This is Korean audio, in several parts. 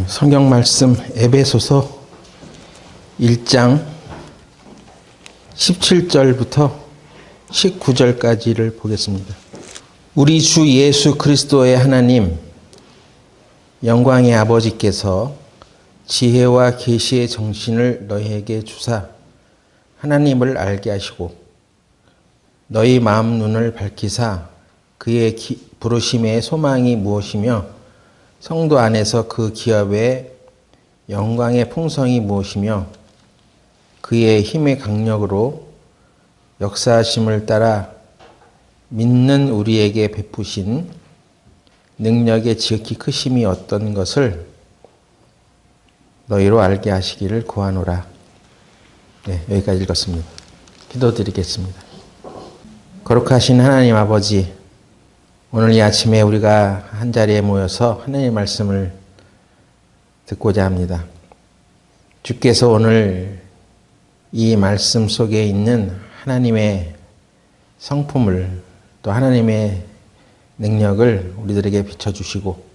성경 말씀 에베소서 1장 17절부터 19절까지를 보겠습니다. 우리 주 예수 그리스도의 하나님, 영광의 아버지께서 지혜와 계시의 정신을 너희에게 주사 하나님을 알게 하시고 너희 마음 눈을 밝히사 그의 부르심의 소망이 무엇이며 성도 안에서 그 기업의 영광의 풍성이 무엇이며 그의 힘의 강력으로 역사하심을 따라 믿는 우리에게 베푸신 능력의 지극히 크심이 어떤 것을 너희로 알게 하시기를 구하노라. 네, 여기까지 읽었습니다. 기도드리겠습니다. 거룩하신 하나님 아버지, 오늘 이 아침에 우리가 한자리에 모여서 하나님의 말씀을 듣고자 합니다. 주께서 오늘 이 말씀 속에 있는 하나님의 성품을 또 하나님의 능력을 우리들에게 비춰주시고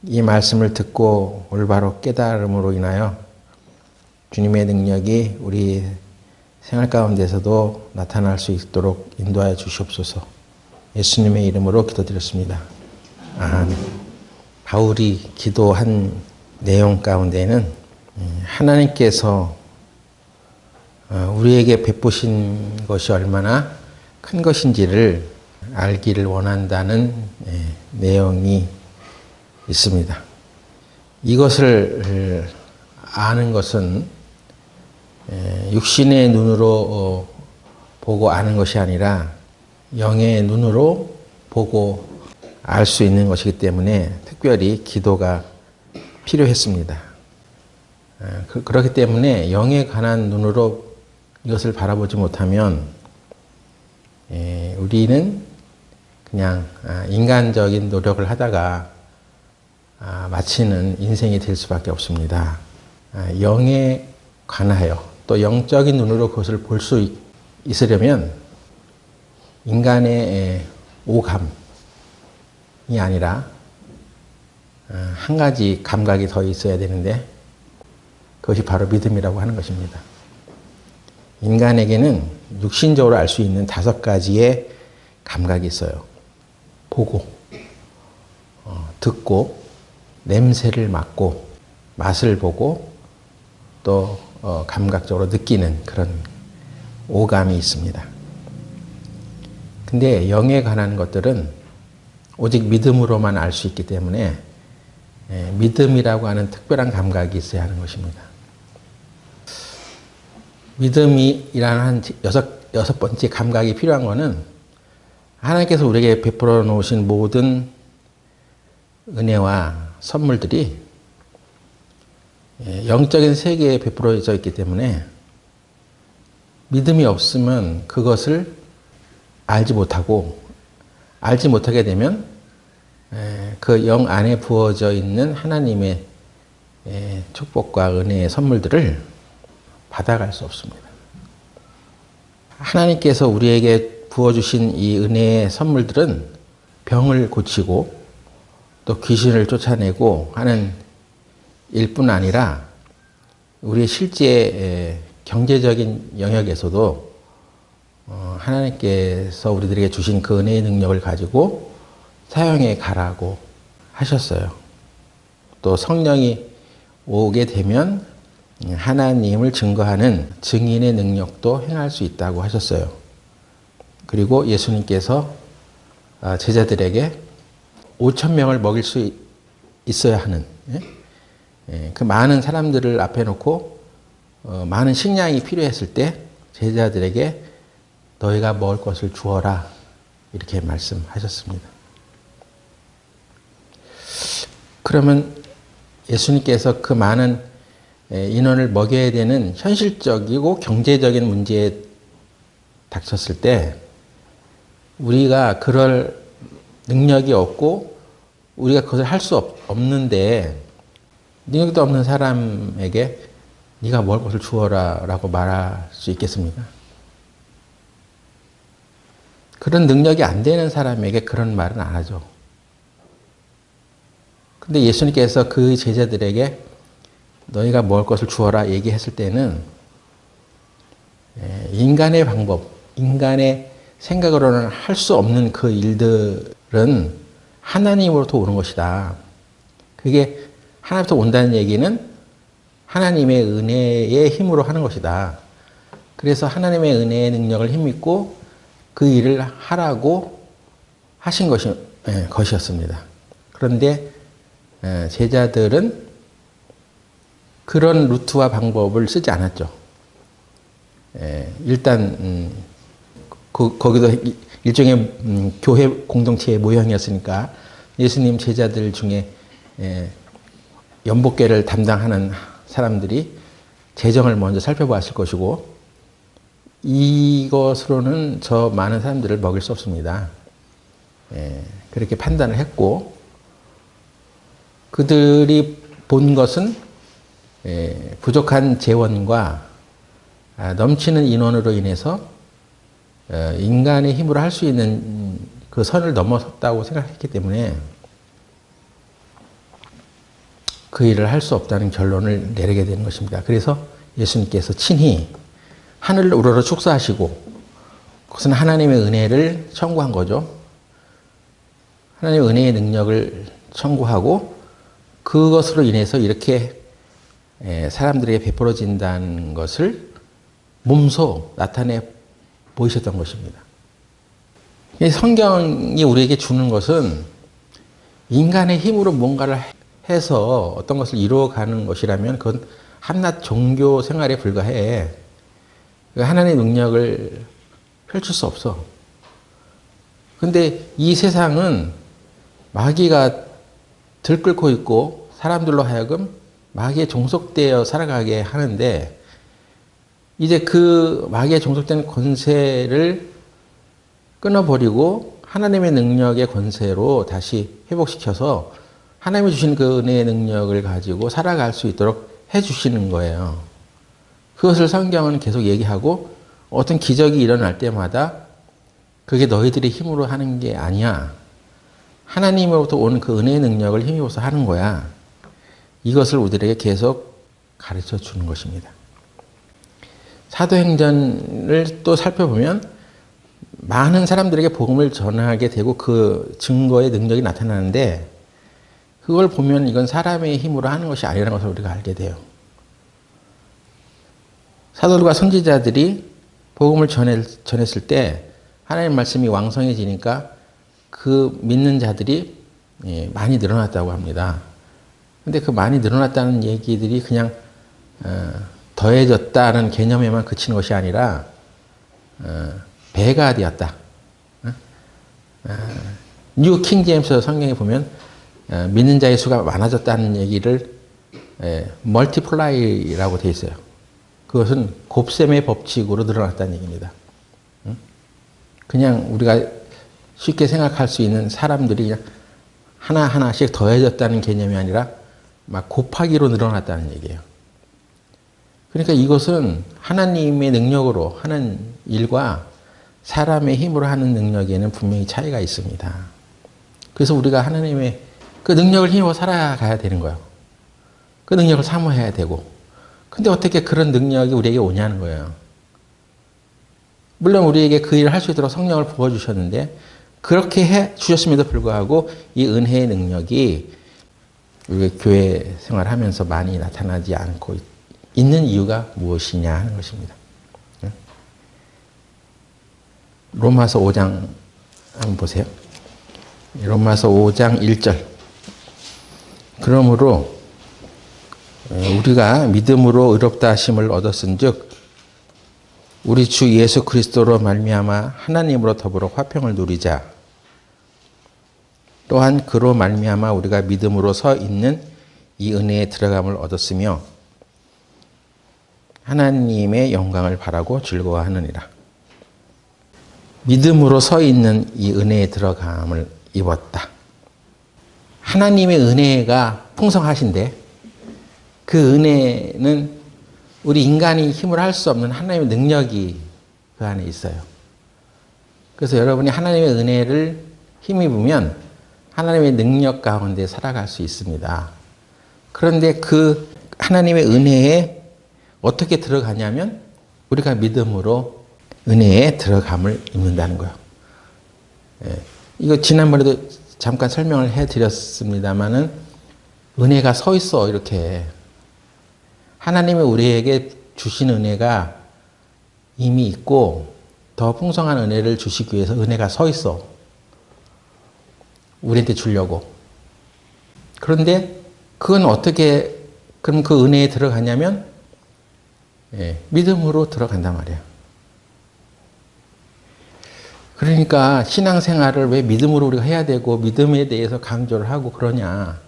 이 말씀을 듣고 올바로 깨달음으로 인하여 주님의 능력이 우리 생활 가운데서도 나타날 수 있도록 인도하여 주시옵소서. 예수님의 이름으로 기도드렸습니다. 아멘. 바울이 기도한 내용 가운데는 하나님께서 우리에게 베푸신 것이 얼마나 큰 것인지를 알기를 원한다는 내용이 있습니다. 이것을 아는 것은 육신의 눈으로 보고 아는 것이 아니라 영의 눈으로 보고 알 수 있는 것이기 때문에 특별히 기도가 필요했습니다. 그렇기 때문에 영에 관한 눈으로 이것을 바라보지 못하면 우리는 그냥 인간적인 노력을 하다가 마치는 인생이 될 수밖에 없습니다. 영에 관하여 또 영적인 눈으로 그것을 볼 수 있으려면 인간의 오감이 아니라 한 가지 감각이 더 있어야 되는데 그것이 바로 믿음이라고 하는 것입니다. 인간에게는 육신적으로 알 수 있는 5가지의 감각이 있어요. 보고, 듣고, 냄새를 맡고, 맛을 보고, 또 감각적으로 느끼는 그런 오감이 있습니다. 근데 영에 관한 것들은 오직 믿음으로만 알 수 있기 때문에 믿음이라고 하는 특별한 감각이 있어야 하는 것입니다. 믿음이라는 한 여섯 번째 감각이 필요한 것은 하나님께서 우리에게 베풀어 놓으신 모든 은혜와 선물들이 영적인 세계에 베풀어져 있기 때문에 믿음이 없으면 그것을 알지 못하고 알지 못하게 되면 그 영 안에 부어져 있는 하나님의 축복과 은혜의 선물들을 받아갈 수 없습니다. 하나님께서 우리에게 부어주신 이 은혜의 선물들은 병을 고치고 또 귀신을 쫓아내고 하는 일뿐 아니라 우리의 실제 경제적인 영역에서도 하나님께서 우리들에게 주신 그 은혜의 능력을 가지고 사용해 가라고 하셨어요. 또 성령이 오게 되면 하나님을 증거하는 증인의 능력도 행할 수 있다고 하셨어요. 그리고 예수님께서 제자들에게 5,000명을 먹일 수 있어야 하는 그 많은 사람들을 앞에 놓고 많은 식량이 필요했을 때 제자들에게 너희가 먹을 것을 주어라 이렇게 말씀하셨습니다. 그러면 예수님께서 그 많은 인원을 먹여야 되는 현실적이고 경제적인 문제에 닥쳤을 때 우리가 그럴 능력이 없고 우리가 그것을 할 수 없는데 능력도 없는 사람에게 네가 먹을 것을 주어라 라고 말할 수 있겠습니까? 그런 능력이 안 되는 사람에게 그런 말은 안 하죠. 근데 예수님께서 그 제자들에게 너희가 먹을 것을 주어라 얘기했을 때는 인간의 방법, 인간의 생각으로는 할 수 없는 그 일들은 하나님으로부터 오는 것이다. 그게 하나님부터 온다는 얘기는 하나님의 은혜의 힘으로 하는 것이다. 그래서 하나님의 은혜의 능력을 힘입고 그 일을 하라고 하신 것이었습니다. 그런데 제자들은 그런 루트와 방법을 쓰지 않았죠. 일단 거기도 일종의 교회 공동체의 모형이었으니까 예수님 제자들 중에 연복계를 담당하는 사람들이 재정을 먼저 살펴봤을 것이고 이것으로는 저 많은 사람들을 먹일 수 없습니다. 그렇게 판단을 했고 그들이 본 것은 부족한 재원과 넘치는 인원으로 인해서 인간의 힘으로 할 수 있는 그 선을 넘어섰다고 생각했기 때문에 그 일을 할 수 없다는 결론을 내리게 되는 것입니다. 그래서 예수님께서 친히 하늘을 우러러 축사하시고 그것은 하나님의 은혜를 청구한 거죠. 하나님의 은혜의 능력을 청구하고 그것으로 인해서 이렇게 사람들에게 베풀어진다는 것을 몸소 나타내 보이셨던 것입니다. 성경이 우리에게 주는 것은 인간의 힘으로 뭔가를 해서 어떤 것을 이루어가는 것이라면 그건 한낱 종교 생활에 불과해. 하나님의 능력을 펼칠 수 없어. 근데 이 세상은 마귀가 들끓고 있고 사람들로 하여금 마귀에 종속되어 살아가게 하는데 이제 그 마귀에 종속된 권세를 끊어버리고 하나님의 능력의 권세로 다시 회복시켜서 하나님이 주신 그 은혜의 능력을 가지고 살아갈 수 있도록 해주시는 거예요. 그것을 성경은 계속 얘기하고 어떤 기적이 일어날 때마다 그게 너희들의 힘으로 하는 게 아니야. 하나님으로부터 온 그 은혜의 능력을 힘입어서 하는 거야. 이것을 우리들에게 계속 가르쳐 주는 것입니다. 사도행전을 또 살펴보면 많은 사람들에게 복음을 전하게 되고 그 증거의 능력이 나타나는데 그걸 보면 이건 사람의 힘으로 하는 것이 아니라는 것을 우리가 알게 돼요. 사도들과 선지자들이 복음을 전했을 때 하나님 말씀이 왕성해지니까 그 믿는 자들이 많이 늘어났다고 합니다. 근데 그 많이 늘어났다는 얘기들이 그냥 더해졌다는 개념에만 그치는 것이 아니라 배가 되었다. 뉴 킹제임스 성경에 보면 믿는 자의 수가 많아졌다는 얘기를 멀티플라이라고 되어 있어요. 그것은 곱셈의 법칙으로 늘어났다는 얘기입니다. 그냥 우리가 쉽게 생각할 수 있는 사람들이 그냥 하나하나씩 더해졌다는 개념이 아니라 막 곱하기로 늘어났다는 얘기예요. 그러니까 이것은 하나님의 능력으로 하는 일과 사람의 힘으로 하는 능력에는 분명히 차이가 있습니다. 그래서 우리가 하나님의 그 능력을 힘입어 살아가야 되는 거예요. 그 능력을 사모해야 되고. 근데 어떻게 그런 능력이 우리에게 오냐는 거예요. 물론 우리에게 그 일을 할 수 있도록 성령을 부어주셨는데 그렇게 해 주셨음에도 불구하고 이 은혜의 능력이 우리 교회 생활하면서 많이 나타나지 않고 있는 이유가 무엇이냐 하는 것입니다. 로마서 5장 한번 보세요. 로마서 5장 1절. 그러므로 우리가 믿음으로 의롭다 하심을 얻었은즉 우리 주 예수 그리스도로 말미암아 하나님으로 더불어 화평을 누리자. 또한 그로 말미암아 우리가 믿음으로 서 있는 이 은혜에 들어감을 얻었으며 하나님의 영광을 바라고 즐거워하느니라. 믿음으로 서 있는 이 은혜에 들어감을 입었다. 하나님의 은혜가 풍성하신데 그 은혜는 우리 인간이 힘을 할 수 없는 하나님의 능력이 그 안에 있어요. 그래서 여러분이 하나님의 은혜를 힘입으면 하나님의 능력 가운데 살아갈 수 있습니다. 그런데 그 하나님의 은혜에 어떻게 들어가냐면 우리가 믿음으로 은혜에 들어감을 입는다는 거예요. 이거 지난번에도 잠깐 설명을 해드렸습니다마는 은혜가 서 있어 이렇게. 하나님이 우리에게 주신 은혜가 이미 있고 더 풍성한 은혜를 주시기 위해서 은혜가 서 있어. 우리한테 주려고. 그런데 그건 어떻게 그럼 그 은혜에 들어가냐면 믿음으로 들어간단 말이에요. 그러니까 신앙생활을 왜 믿음으로 우리가 해야 되고 믿음에 대해서 강조를 하고 그러냐.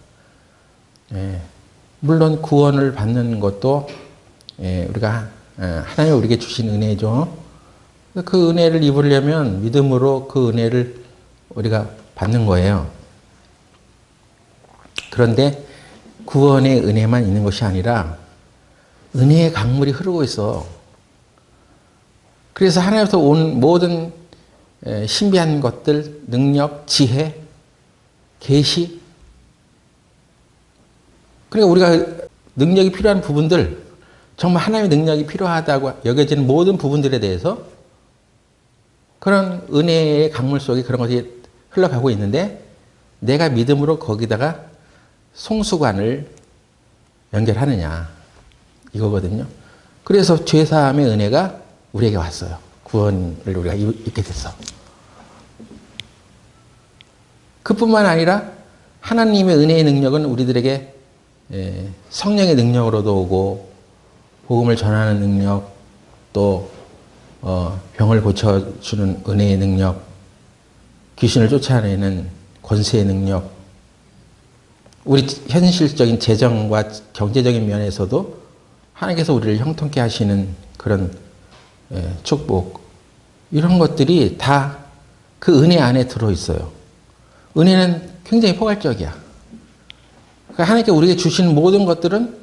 물론 구원을 받는 것도 우리가 하나님이 우리에게 주신 은혜죠. 그 은혜를 입으려면 믿음으로 그 은혜를 우리가 받는 거예요. 그런데 구원의 은혜만 있는 것이 아니라 은혜의 강물이 흐르고 있어. 그래서 하나님께서 온 모든 신비한 것들, 능력, 지혜, 계시. 그러니까 우리가 능력이 필요한 부분들, 정말 하나님의 능력이 필요하다고 여겨지는 모든 부분들에 대해서 그런 은혜의 강물 속에 그런 것이 흘러가고 있는데 내가 믿음으로 거기다가 송수관을 연결하느냐 이거거든요. 그래서 죄사함의 은혜가 우리에게 왔어요. 구원을 우리가 입게 됐어. 그뿐만 아니라 하나님의 은혜의 능력은 우리들에게 성령의 능력으로도 오고 복음을 전하는 능력, 또 병을 고쳐주는 은혜의 능력, 귀신을 쫓아내는 권세의 능력, 우리 현실적인 재정과 경제적인 면에서도 하나님께서 우리를 형통케 하시는 그런 축복, 이런 것들이 다 그 은혜 안에 들어있어요. 은혜는 굉장히 포괄적이야. 그러니까 하나님께 우리에게 주신 모든 것들은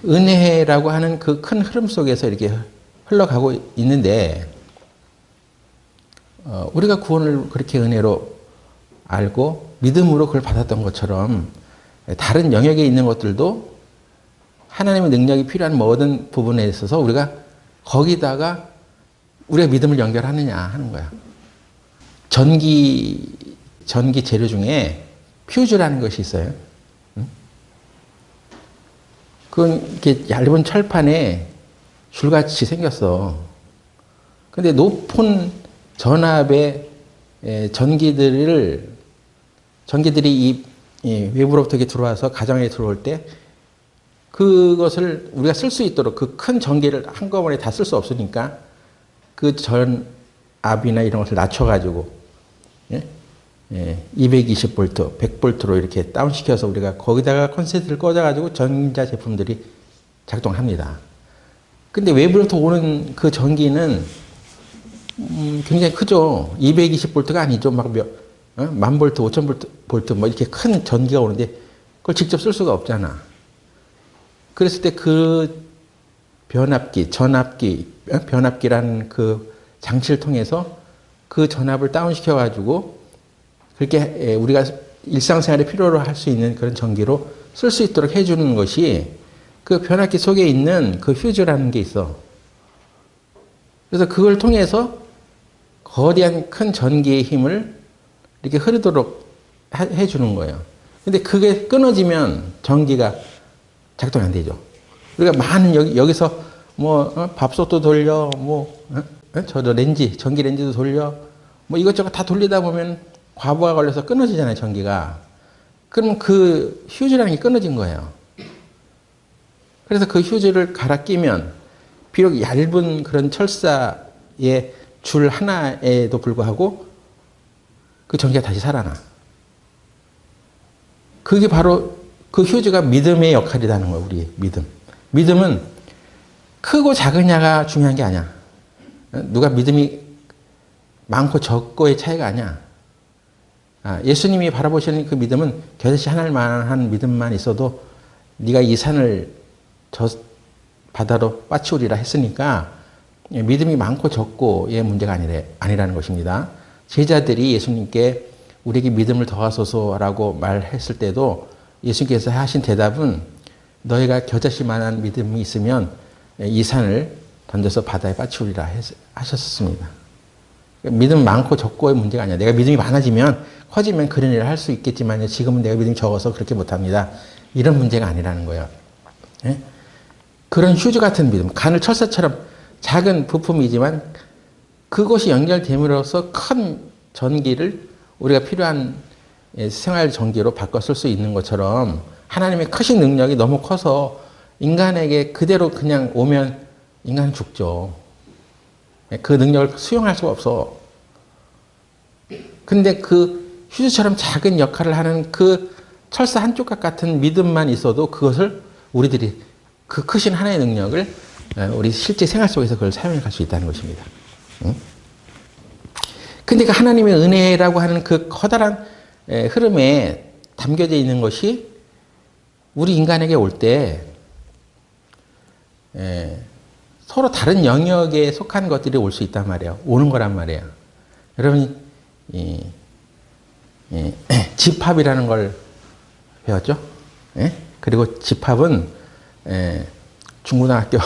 은혜라고 하는 그 큰 흐름 속에서 이렇게 흘러가고 있는데 우리가 구원을 그렇게 은혜로 알고 믿음으로 그걸 받았던 것처럼 다른 영역에 있는 것들도 하나님의 능력이 필요한 모든 부분에 있어서 우리가 거기다가 우리가 믿음을 연결하느냐 하는 거야. 전기 재료 중에 퓨즈라는 것이 있어요. 그건 이렇게 얇은 철판에 줄같이 생겼어. 근데 높은 전압의 전기들이 이 외부로부터 이렇게 들어와서 가정에 들어올 때 그것을 우리가 쓸 수 있도록 그 큰 전기를 한꺼번에 다 쓸 수 없으니까 그 전압이나 이런 것을 낮춰가지고 220V, 100V로 이렇게 다운시켜서 우리가 거기다가 콘센트를 꽂아가지고 전자 제품들이 작동합니다. 근데 외부로부터 오는 그 전기는 굉장히 크죠. 220V가 아니죠. 막 1000V, 5000V 뭐 이렇게 큰 전기가 오는데 그걸 직접 쓸 수가 없잖아. 그랬을 때 그 변압기라는 그 장치를 통해서 그 전압을 다운시켜가지고 그렇게 우리가 일상생활에 필요로 할 수 있는 그런 전기로 쓸 수 있도록 해주는 것이 그 변압기 속에 있는 그 휴즈라는 게 있어. 그래서 그걸 통해서 거대한 큰 전기의 힘을 이렇게 흐르도록 해주는 거예요. 근데 그게 끊어지면 전기가 작동이 안 되죠. 우리가 많은 여기서 뭐 밥솥도 돌려, 저도 전기 렌지도 돌려, 뭐 이것저것 다 돌리다 보면 과부하 걸려서 끊어지잖아요, 전기가. 그러면 그 휴즈라는 게 끊어진 거예요. 그래서 그 휴즈를 갈아 끼면 비록 얇은 그런 철사의 줄 하나에도 불구하고 그 전기가 다시 살아나. 그게 바로 그 휴즈가 믿음의 역할이라는 거예요, 우리 믿음. 믿음은 크고 작으냐가 중요한 게 아니야. 누가 믿음이 많고 적고의 차이가 아니야. 예수님이 바라보시는 그 믿음은 겨자씨 하나만한 믿음만 있어도 네가 이 산을 저 바다로 빠치우리라 했으니까 믿음이 많고 적고의 문제가 아니라는 것입니다. 제자들이 예수님께 우리에게 믿음을 더하소서라고 말했을 때도 예수님께서 하신 대답은 너희가 겨자씨만한 믿음이 있으면 이 산을 던져서 바다에 빠치우리라 하셨습니다. 믿음 많고 적고의 문제가 아니야. 내가 믿음이 많아지면 커지면 그런 일을 할 수 있겠지만 지금은 내가 믿음이 적어서 그렇게 못합니다. 이런 문제가 아니라는 거예요. 예? 그런 휴지 같은 믿음, 가늘 철사처럼 작은 부품이지만 그것이 연결됨으로써 큰 전기를 우리가 필요한 생활 전기로 바꿔 쓸 수 있는 것처럼 하나님의 크신 능력이 너무 커서 인간에게 그대로 그냥 오면 인간은 죽죠. 그 능력을 수용할 수가 없어. 근데 그 휴지처럼 작은 역할을 하는 그 철사 한 조각 같은 믿음만 있어도 그것을 우리들이 그 크신 하나의 능력을 우리 실제 생활 속에서 그걸 사용해 갈 수 있다는 것입니다. 근데 그 하나님의 은혜라고 하는 그 커다란 흐름에 담겨져 있는 것이 우리 인간에게 올 때 서로 다른 영역에 속한 것들이 올 수 있단 말이에요. 오는 거란 말이에요. 여러분이 집합이라는 걸 배웠죠? 그리고 집합은 중고등학교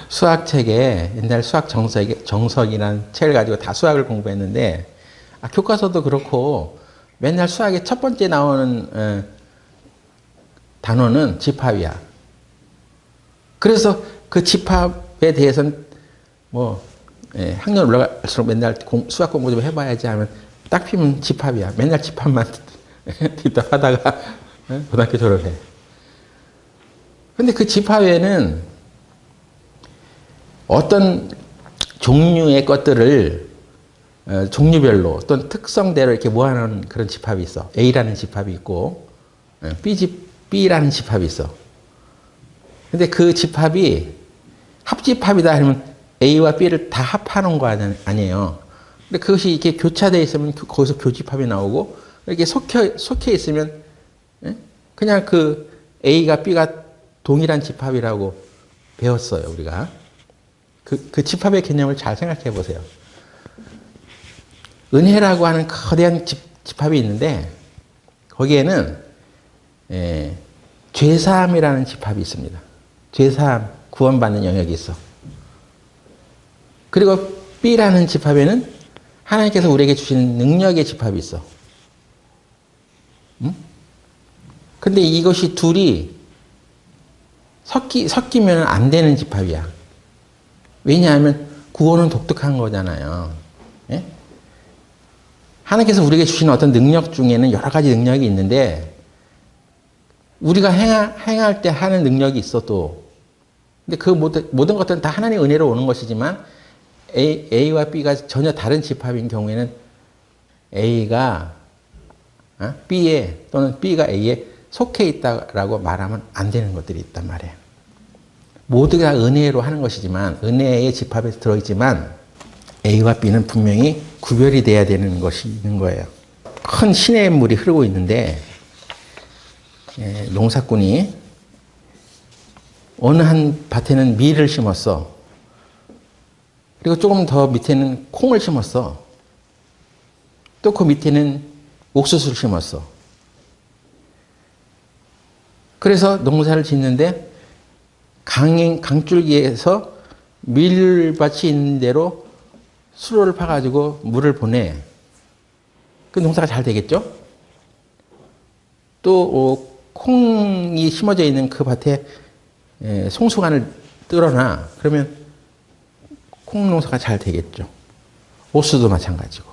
수학책에 옛날 수학 정석이라는 책을 가지고 다 수학을 공부했는데 교과서도 그렇고 맨날 수학의 첫 번째 나오는 단어는 집합이야. 그래서 그 집합에 대해서는 학년 올라갈수록 맨날 수학 공부 좀 해봐야지 하면 딱 피면 집합이야. 맨날 집합만 듣다 하다가 고등학교 졸업해. 근데 그 집합에는 어떤 종류의 것들을 종류별로 또는 특성대로 이렇게 모아놓은 그런 집합이 있어. A라는 집합이 있고 B라는 집합이 있어. 근데 그 집합이 합집합이다 하면 A와 B를 다 합하는 거 아니에요. 근데 그것이 이렇게 교차되어 있으면 거기서 교집합이 나오고 이렇게 속해 있으면 그냥 그 A가 B가 동일한 집합이라고 배웠어요, 우리가. 그 집합의 개념을 잘 생각해 보세요. 은혜라고 하는 거대한 집합이 있는데 거기에는 죄사함이라는 집합이 있습니다. 죄사함, 구원받는 영역이 있어. 그리고 B라는 집합에는 하나님께서 우리에게 주신 능력의 집합이 있어. 근데 이것이 둘이 섞이면 안 되는 집합이야. 왜냐하면 구원은 독특한 거잖아요. 예? 하나님께서 우리에게 주신 어떤 능력 중에는 여러 가지 능력이 있는데 우리가 행할 때 하는 능력이 있어도 근데 그 모든 것들은 다 하나님의 은혜로 오는 것이지만 A와 B가 전혀 다른 집합인 경우에는 A가 B에 또는 B가 A에 속해 있다라고 말하면 안 되는 것들이 있단 말이에요. 모두가 은혜로 하는 것이지만 은혜의 집합에 들어있지만 A와 B는 분명히 구별이 돼야 되는 것이 있는 거예요. 큰 시내의 물이 흐르고 있는데 농사꾼이 어느 한 밭에는 밀을 심었어. 그리고 조금 더 밑에는 콩을 심었어. 또 그 밑에는 옥수수를 심었어. 그래서 농사를 짓는데 강줄기에서 밀밭이 있는 대로 수로를 파가지고 물을 보내. 그 농사가 잘 되겠죠? 또 콩이 심어져 있는 그 밭에 송수관을 뚫어놔. 그러면 콩 농사가 잘 되겠죠. 옥수수도 마찬가지고.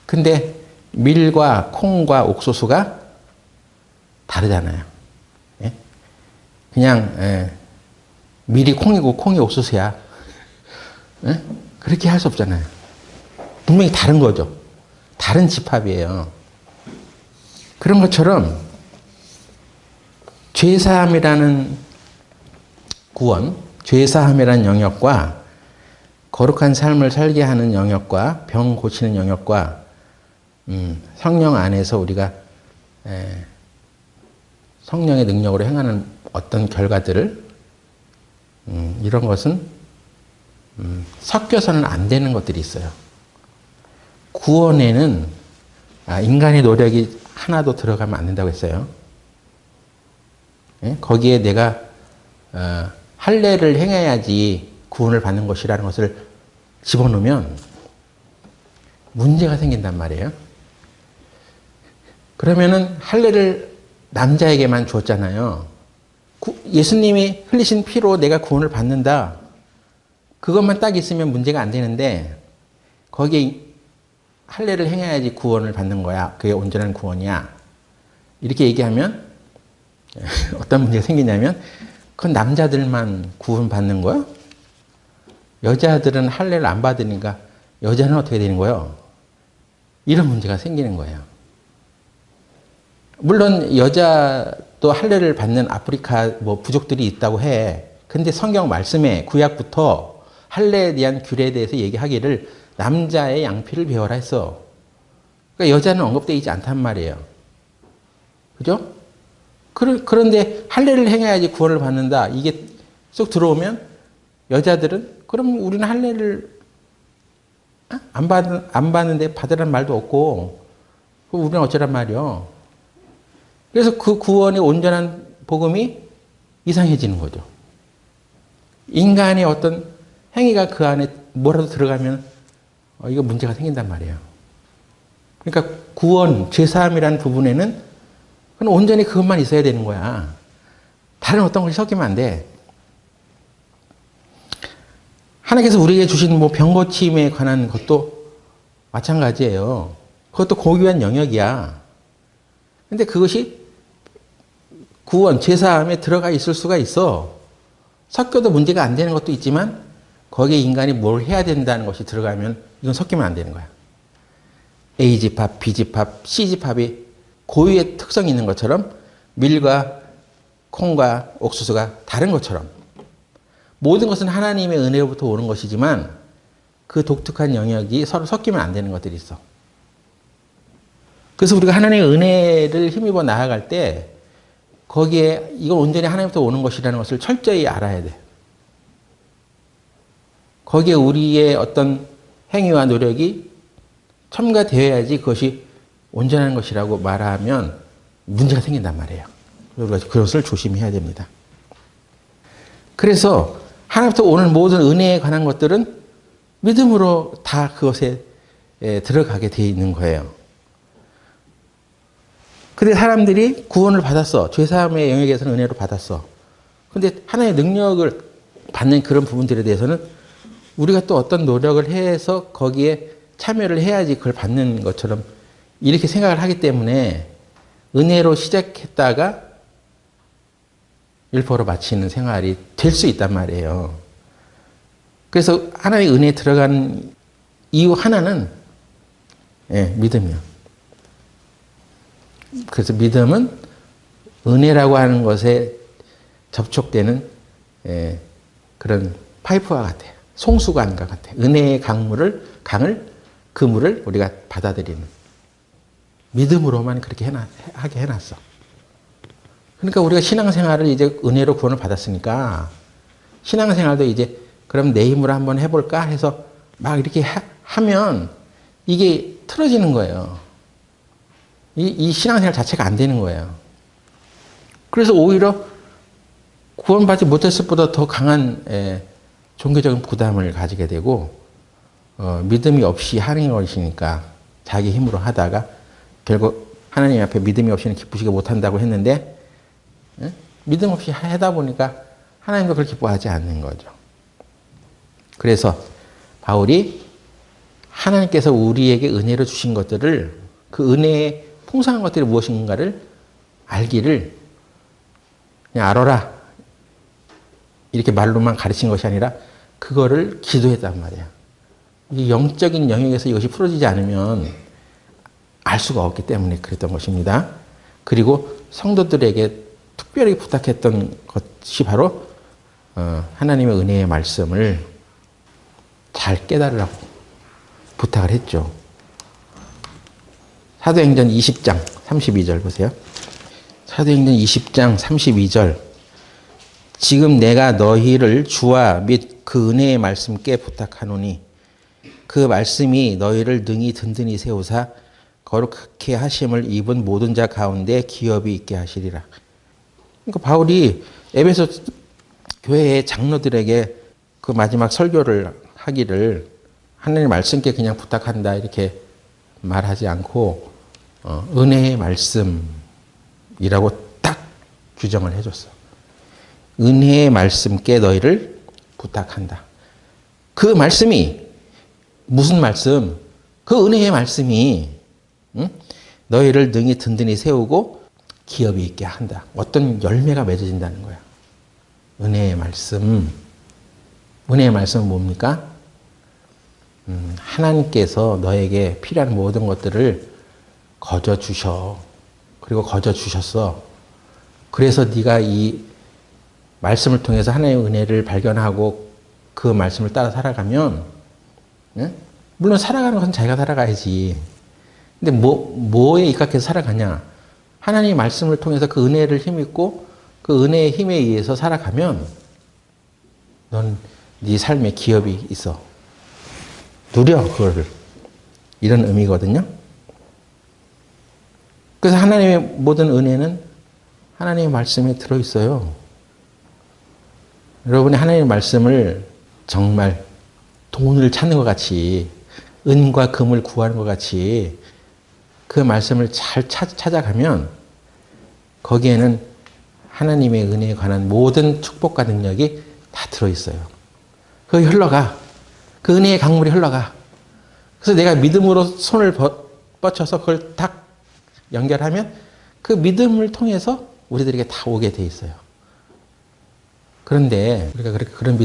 근데 밀과 콩과 옥수수가 다르잖아요. 예? 그냥 밀이 콩이고 콩이 옥수수야. 예? 그렇게 할 수 없잖아요. 분명히 다른 거죠. 다른 집합이에요. 그런 것처럼 죄사함이라는 구원, 죄사함이라는 영역과 거룩한 삶을 살게 하는 영역과 병 고치는 영역과 성령 안에서 우리가 성령의 능력으로 행하는 어떤 결과들을 이런 것은 섞여서는 안 되는 것들이 있어요. 구원에는 인간의 노력이 하나도 들어가면 안 된다고 했어요. 예? 거기에 내가 할례를 행해야지 구원을 받는 것이라는 것을 집어넣으면 문제가 생긴단 말이에요. 그러면은 할례를 남자에게만 주었잖아요. 예수님이 흘리신 피로 내가 구원을 받는다. 그것만 딱 있으면 문제가 안 되는데 거기에 할례를 행해야지 구원을 받는 거야. 그게 온전한 구원이야. 이렇게 얘기하면 어떤 문제가 생기냐면 그건 남자들만 구원받는 거야? 여자들은 할례를 안 받으니까 여자는 어떻게 되는 거예요? 이런 문제가 생기는 거예요. 물론 여자도 할례를 받는 아프리카 부족들이 있다고 해. 근데 성경 말씀에 구약부터 할례에 대한 규례에 대해서 얘기하기를 남자의 양피를 배워라 했어. 그러니까 여자는 언급되어 있지 않단 말이에요. 그죠? 그런데 할례를 행해야지 구원을 받는다. 이게 쏙 들어오면 여자들은 그럼 우리는 할례를 안 받는데 받으란 말도 없고 그럼 우리는 어쩌란 말이요. 그래서 그 구원의 온전한 복음이 이상해지는 거죠. 인간의 어떤 행위가 그 안에 뭐라도 들어가면 이거 문제가 생긴단 말이에요. 그러니까 구원, 죄사함이라는 부분에는 그건 온전히 그것만 있어야 되는 거야. 다른 어떤 것이 섞이면 안 돼. 하나님께서 우리에게 주신 병 고침에 관한 것도 마찬가지예요. 그것도 고귀한 영역이야. 근데 그것이 구원, 죄사함에 들어가 있을 수가 있어. 섞여도 문제가 안 되는 것도 있지만 거기에 인간이 뭘 해야 된다는 것이 들어가면 이건 섞이면 안 되는 거야. A집합, B집합, C집합이 고유의 특성이 있는 것처럼 밀과 콩과 옥수수가 다른 것처럼 모든 것은 하나님의 은혜로부터 오는 것이지만 그 독특한 영역이 서로 섞이면 안 되는 것들이 있어. 그래서 우리가 하나님의 은혜를 힘입어 나아갈 때 거기에 이건 온전히 하나님부터 오는 것이라는 것을 철저히 알아야 돼. 거기에 우리의 어떤 행위와 노력이 첨가되어야지 그것이 온전한 것이라고 말하면 문제가 생긴단 말이에요. 우리가 그것을 조심해야 됩니다. 그래서 하나님부터 오는 모든 은혜에 관한 것들은 믿음으로 다 그것에 들어가게 되어 있는 거예요. 근데 사람들이 구원을 받았어. 죄사함의 영역에서는 은혜로 받았어. 근데 하나의 능력을 받는 그런 부분들에 대해서는 우리가 또 어떤 노력을 해서 거기에 참여를 해야지 그걸 받는 것처럼 이렇게 생각을 하기 때문에 은혜로 시작했다가 율법으로 마치는 생활이 될 수 있단 말이에요. 그래서 하나님의 은혜에 들어간 이유 하나는 믿음이요. 그래서 믿음은 은혜라고 하는 것에 접촉되는 그런 파이프와 같아요. 송수관과 같아요. 은혜의 강을 그 물을 우리가 받아들이는 믿음으로만 그렇게 하게 해놨어. 그러니까 우리가 신앙생활을 이제 은혜로 구원을 받았으니까 신앙생활도 이제 그럼 내 힘으로 한번 해볼까 해서 막 이렇게 하면 이게 틀어지는 거예요. 이 신앙생활 자체가 안 되는 거예요. 그래서 오히려 구원받지 못했을 보다 더 강한 종교적인 부담을 가지게 되고 믿음이 없이 하는 것이니까 자기 힘으로 하다가 결국 하나님 앞에 믿음이 없이는 기쁘시게 못한다고 했는데 믿음 없이 하다 보니까 하나님도 그렇게 기뻐하지 않는 거죠. 그래서 바울이 하나님께서 우리에게 은혜로 주신 것들을 그 은혜의 풍성한 것들이 무엇인가를 알기를 그냥 알아라 이렇게 말로만 가르친 것이 아니라 그거를 기도했단 말이야. 이 영적인 영역에서 이것이 풀어지지 않으면 알 수가 없기 때문에 그랬던 것입니다. 그리고 성도들에게 특별히 부탁했던 것이 바로 하나님의 은혜의 말씀을 잘 깨달으라고 부탁을 했죠. 사도행전 20장 32절 보세요. 사도행전 20장 32절 지금 내가 너희를 주와 및 그 은혜의 말씀께 부탁하노니 그 말씀이 너희를 능히 든든히 세우사 거룩하게 하심을 입은 모든 자 가운데 기업이 있게 하시리라. 그러니까 바울이 에베소 교회의 장로들에게 그 마지막 설교를 하기를 하나님 말씀께 그냥 부탁한다 이렇게 말하지 않고 은혜의 말씀이라고 딱 규정을 해줬어. 은혜의 말씀께 너희를 부탁한다. 그 말씀이 무슨 말씀? 그 은혜의 말씀이 너희를 능히 든든히 세우고 기업이 있게 한다. 어떤 열매가 맺어진다는 거야. 은혜의 말씀. 은혜의 말씀은 뭡니까? 하나님께서 너에게 필요한 모든 것들을 거저 주셔. 그리고 거저 주셨어. 그래서 네가 이 말씀을 통해서 하나님의 은혜를 발견하고 그 말씀을 따라 살아가면, 물론 살아가는 것은 자기가 살아가야지. 근데 뭐에 입각해서 살아가냐? 하나님의 말씀을 통해서 그 은혜를 힘입고 그 은혜의 힘에 의해서 살아가면 넌 네 삶에 기업이 있어. 누려 그거를. 이런 의미거든요. 그래서 하나님의 모든 은혜는 하나님의 말씀에 들어있어요. 여러분이 하나님의 말씀을 정말 돈을 찾는 것 같이 은과 금을 구하는 것 같이 그 말씀을 잘 찾아가면 거기에는 하나님의 은혜에 관한 모든 축복과 능력이 다 들어있어요. 그게 흘러가. 그 은혜의 강물이 흘러가. 그래서 내가 믿음으로 손을 뻗쳐서 그걸 딱 연결하면 그 믿음을 통해서 우리들에게 다 오게 돼 있어요. 그런데 우리가 그렇게 그런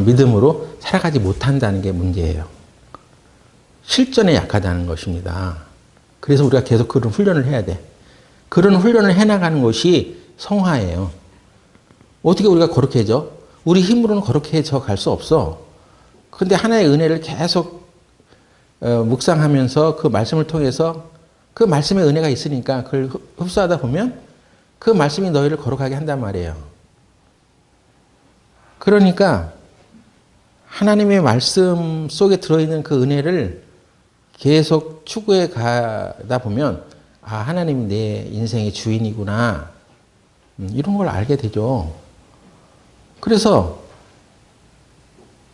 믿음으로 살아가지 못한다는 게 문제예요. 실전에 약하다는 것입니다. 그래서 우리가 계속 그런 훈련을 해야 돼. 그런 훈련을 해나가는 것이 성화예요. 어떻게 우리가 거룩해져? 우리 힘으로는 거룩해져 갈 수 없어. 그런데 하나의 은혜를 계속 묵상하면서 그 말씀을 통해서 그 말씀의 은혜가 있으니까 그걸 흡수하다 보면 그 말씀이 너희를 거룩하게 한단 말이에요. 그러니까 하나님의 말씀 속에 들어있는 그 은혜를 계속 추구해 가다 보면 하나님이 내 인생의 주인이구나. 이런 걸 알게 되죠. 그래서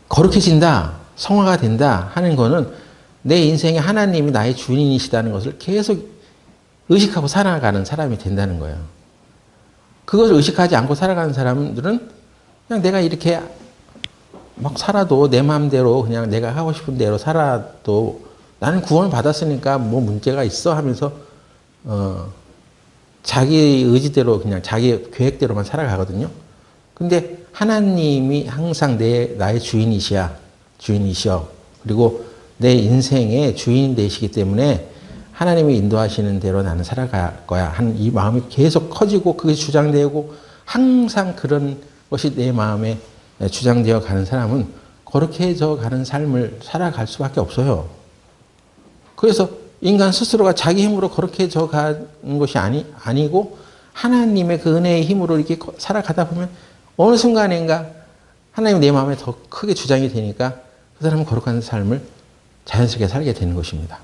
거룩해진다, 성화가 된다 하는 거는 내 인생에 하나님이 나의 주인이시다는 것을 계속 의식하고 살아가는 사람이 된다는 거예요. 그것을 의식하지 않고 살아가는 사람들은 그냥 내가 이렇게 막 살아도 내 마음대로 그냥 내가 하고 싶은 대로 살아도 나는 구원을 받았으니까 뭐 문제가 있어 하면서 자기 의지대로 그냥 자기 계획대로만 살아가거든요. 근데 하나님이 항상 나의 주인이셔. 그리고 내 인생의 주인 되시기 때문에 하나님이 인도하시는 대로 나는 살아갈 거야 하는 이 마음이 계속 커지고 그게 주장되고 항상 그런 것이 내 마음에 주장되어 가는 사람은 거룩해져 가는 삶을 살아갈 수밖에 없어요. 그래서 인간 스스로가 자기 힘으로 거룩해져 가는 것이 아니고 하나님의 그 은혜의 힘으로 이렇게 살아가다 보면 어느 순간인가 하나님 내 마음에 더 크게 주장이 되니까 그 사람은 거룩한 삶을 자연스럽게 살게 되는 것입니다.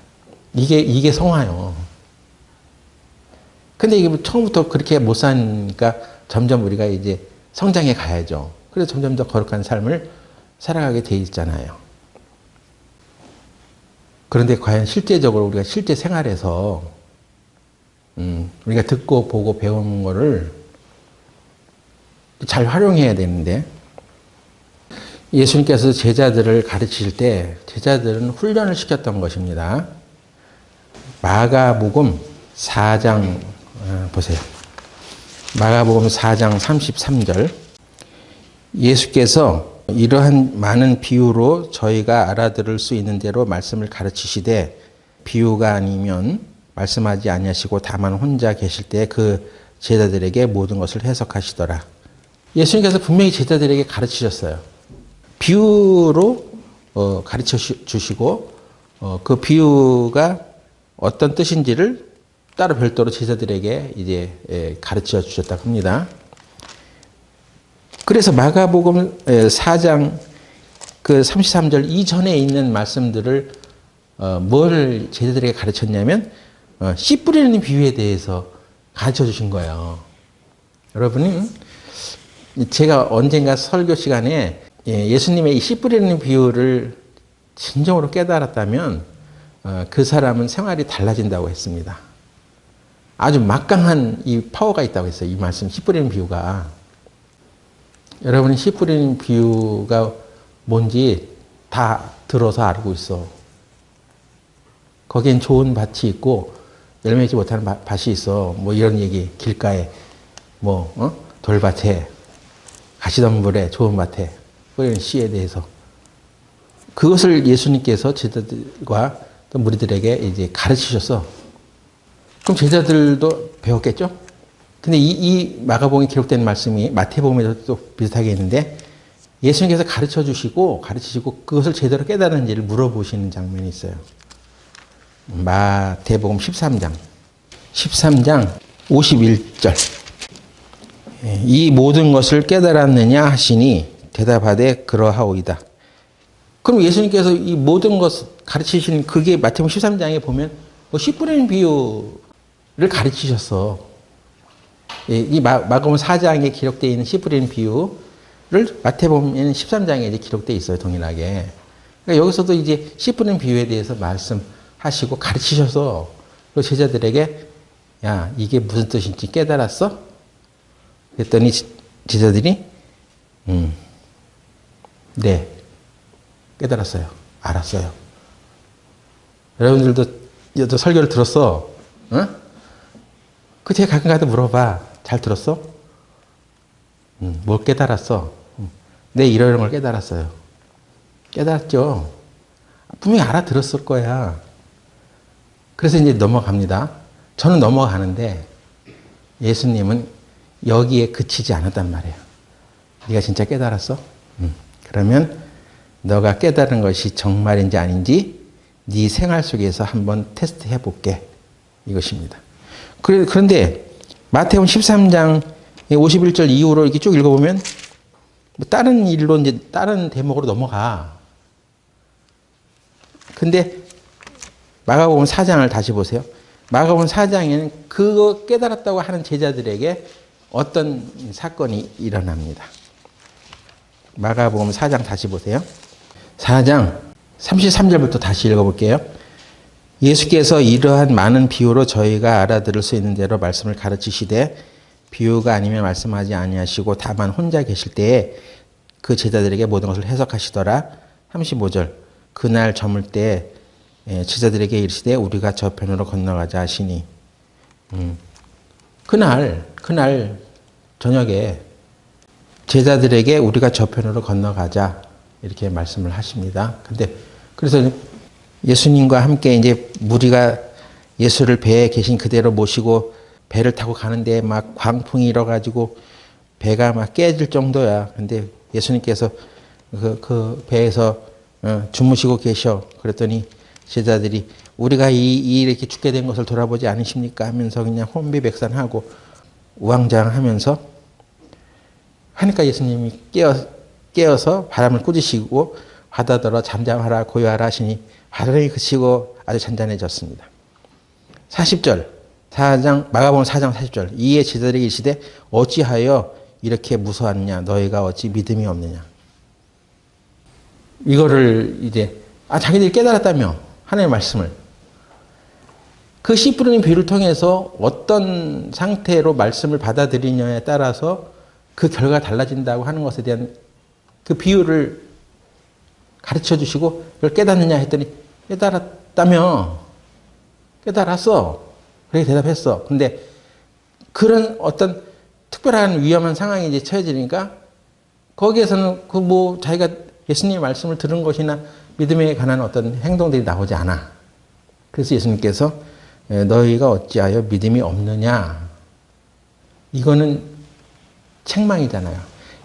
이게 성화요. 근데 이게 처음부터 그렇게 못 사니까 점점 우리가 이제 성장해 가야죠. 그래서 점점 더 거룩한 삶을 살아가게 돼 있잖아요. 그런데 과연 실제적으로 우리가 실제 생활에서 우리가 듣고 보고 배운 거를 잘 활용해야 되는데 예수님께서 제자들을 가르칠 때 제자들은 훈련을 시켰던 것입니다. 마가복음 4장 보세요. 마가복음 4장 33절 예수께서 이러한 많은 비유로 저희가 알아들을 수 있는 대로 말씀을 가르치시되 비유가 아니면 말씀하지 아니하시고 다만 혼자 계실 때 그 제자들에게 모든 것을 해석하시더라. 예수님께서 분명히 제자들에게 가르치셨어요. 비유로 가르쳐 주시고 그 비유가 어떤 뜻인지를 따로 별도로 제자들에게 이제 가르쳐 주셨다고 합니다. 그래서 마가복음 4장 그 33절 이전에 있는 말씀들을 뭘 제자들에게 가르쳤냐면 씨 뿌리는 비유에 대해서 가르쳐 주신 거예요. 여러분은 제가 언젠가 설교 시간에 예수님의 이 씨 뿌리는 비유를 진정으로 깨달았다면 그 사람은 생활이 달라진다고 했습니다. 아주 막강한 이 파워가 있다고 했어요. 이 말씀 씨 뿌리는 비유가. 여러분은 씨 뿌리는 비유가 뭔지 다 들어서 알고 있어. 거기엔 좋은 밭이 있고 열매 맺지 못하는 밭이 있어. 뭐 이런 얘기, 길가에, 돌밭에, 가시덤불에, 좋은 밭에, 뿌리는 씨에 대해서. 그것을 예수님께서 제자들과 또 무리들에게 이제 가르치셔서, 그럼 제자들도 배웠겠죠? 근데 이 마가복음에 기록된 말씀이 마태복음에도 또 비슷하게 있는데, 예수님께서 가르치시고 그것을 제대로 깨달은지를 물어보시는 장면이 있어요. 마태복음 13장 51절. 이 모든 것을 깨달았느냐 하시니 대답하되 그러하오이다. 그럼 예수님께서 이 모든 것 가르치신 그게 마태복음 13장에 보면 씨 뿌리는 비유를 가르치셨어. 이 마가복음 4장에 기록되어 있는 씨 뿌리는 비유를 마태복음 13장에 이제 기록되어 있어요, 동일하게. 그러니까 여기서도 이제 씨 뿌리는 비유에 대해서 말씀하시고 가르치셔서 그 제자들에게 야, 이게 무슨 뜻인지 깨달았어? 그랬더니 제자들이 네, 깨달았어요. 알았어요. 여러분들도 설교를 들었어? 어? 그 제가 가끔가다 물어봐. 잘 들었어? 뭘 깨달았어? 네, 이런 걸 깨달았어요. 깨달았죠? 분명히 알아들었을 거야. 그래서 이제 넘어갑니다. 저는 넘어가는데 예수님은 여기에 그치지 않았단 말이에요. 네가 진짜 깨달았어? 그러면 너가 깨달은 것이 정말인지 아닌지 네 생활 속에서 한번 테스트해 볼게. 이것입니다. 그런데 마태복음 13장 51절 이후로 이렇게 쭉 읽어보면 다른 일로 이제 다른 대목으로 넘어가. 근데 마가복음 4장을 다시 보세요. 마가복음 4장에는 그거 깨달았다고 하는 제자들에게 어떤 사건이 일어납니다. 마가복음 4장 다시 보세요. 4장 33절부터 다시 읽어볼게요. 예수께서 이러한 많은 비유로 저희가 알아들을 수 있는 대로 말씀을 가르치시되 비유가 아니면 말씀하지 아니하시고 다만 혼자 계실 때에 그 제자들에게 모든 것을 해석하시더라. 35절 그날 저물 때 제자들에게 이르시되 우리가 저편으로 건너가자 하시니 그날 저녁에 제자들에게 우리가 저편으로 건너가자 이렇게 말씀을 하십니다. 근데 그래서 예수님과 함께 이제 무리가 예수를 배에 계신 그대로 모시고 배를 타고 가는데 막 광풍이 일어가지고 배가 막 깨질 정도야. 근데 예수님께서 그 배에서 주무시고 계셔. 그랬더니 제자들이 우리가 이렇게 죽게 된 것을 돌아보지 않으십니까? 하면서 그냥 혼비백산하고 우왕좌왕하면서 하니까 예수님이 깨어서 바람을 꾸짖으시고 바다더러 잠잠하라 고요하라 하시니 바람이 그치고 아주 잔잔해졌습니다. 40절 마가복음 4장 40절 이에 제자들에게 이르시되 어찌하여 이렇게 무서웠느냐 너희가 어찌 믿음이 없느냐. 이거를 이제 자기들이 깨달았다며 하나님의 말씀을 그 씨 뿌리는 비유를 통해서 어떤 상태로 말씀을 받아들이냐에 따라서 그 결과가 달라진다고 하는 것에 대한 그 비유를 가르쳐 주시고 그걸 깨닫느냐 했더니 깨달았다며. 깨달았어. 그렇게 대답했어. 근데 그런 어떤 특별한 위험한 상황이 이제 처해지니까 거기에서는 자기가 예수님의 말씀을 들은 것이나 믿음에 관한 어떤 행동들이 나오지 않아. 그래서 예수님께서 너희가 어찌하여 믿음이 없느냐. 이거는 책망이잖아요.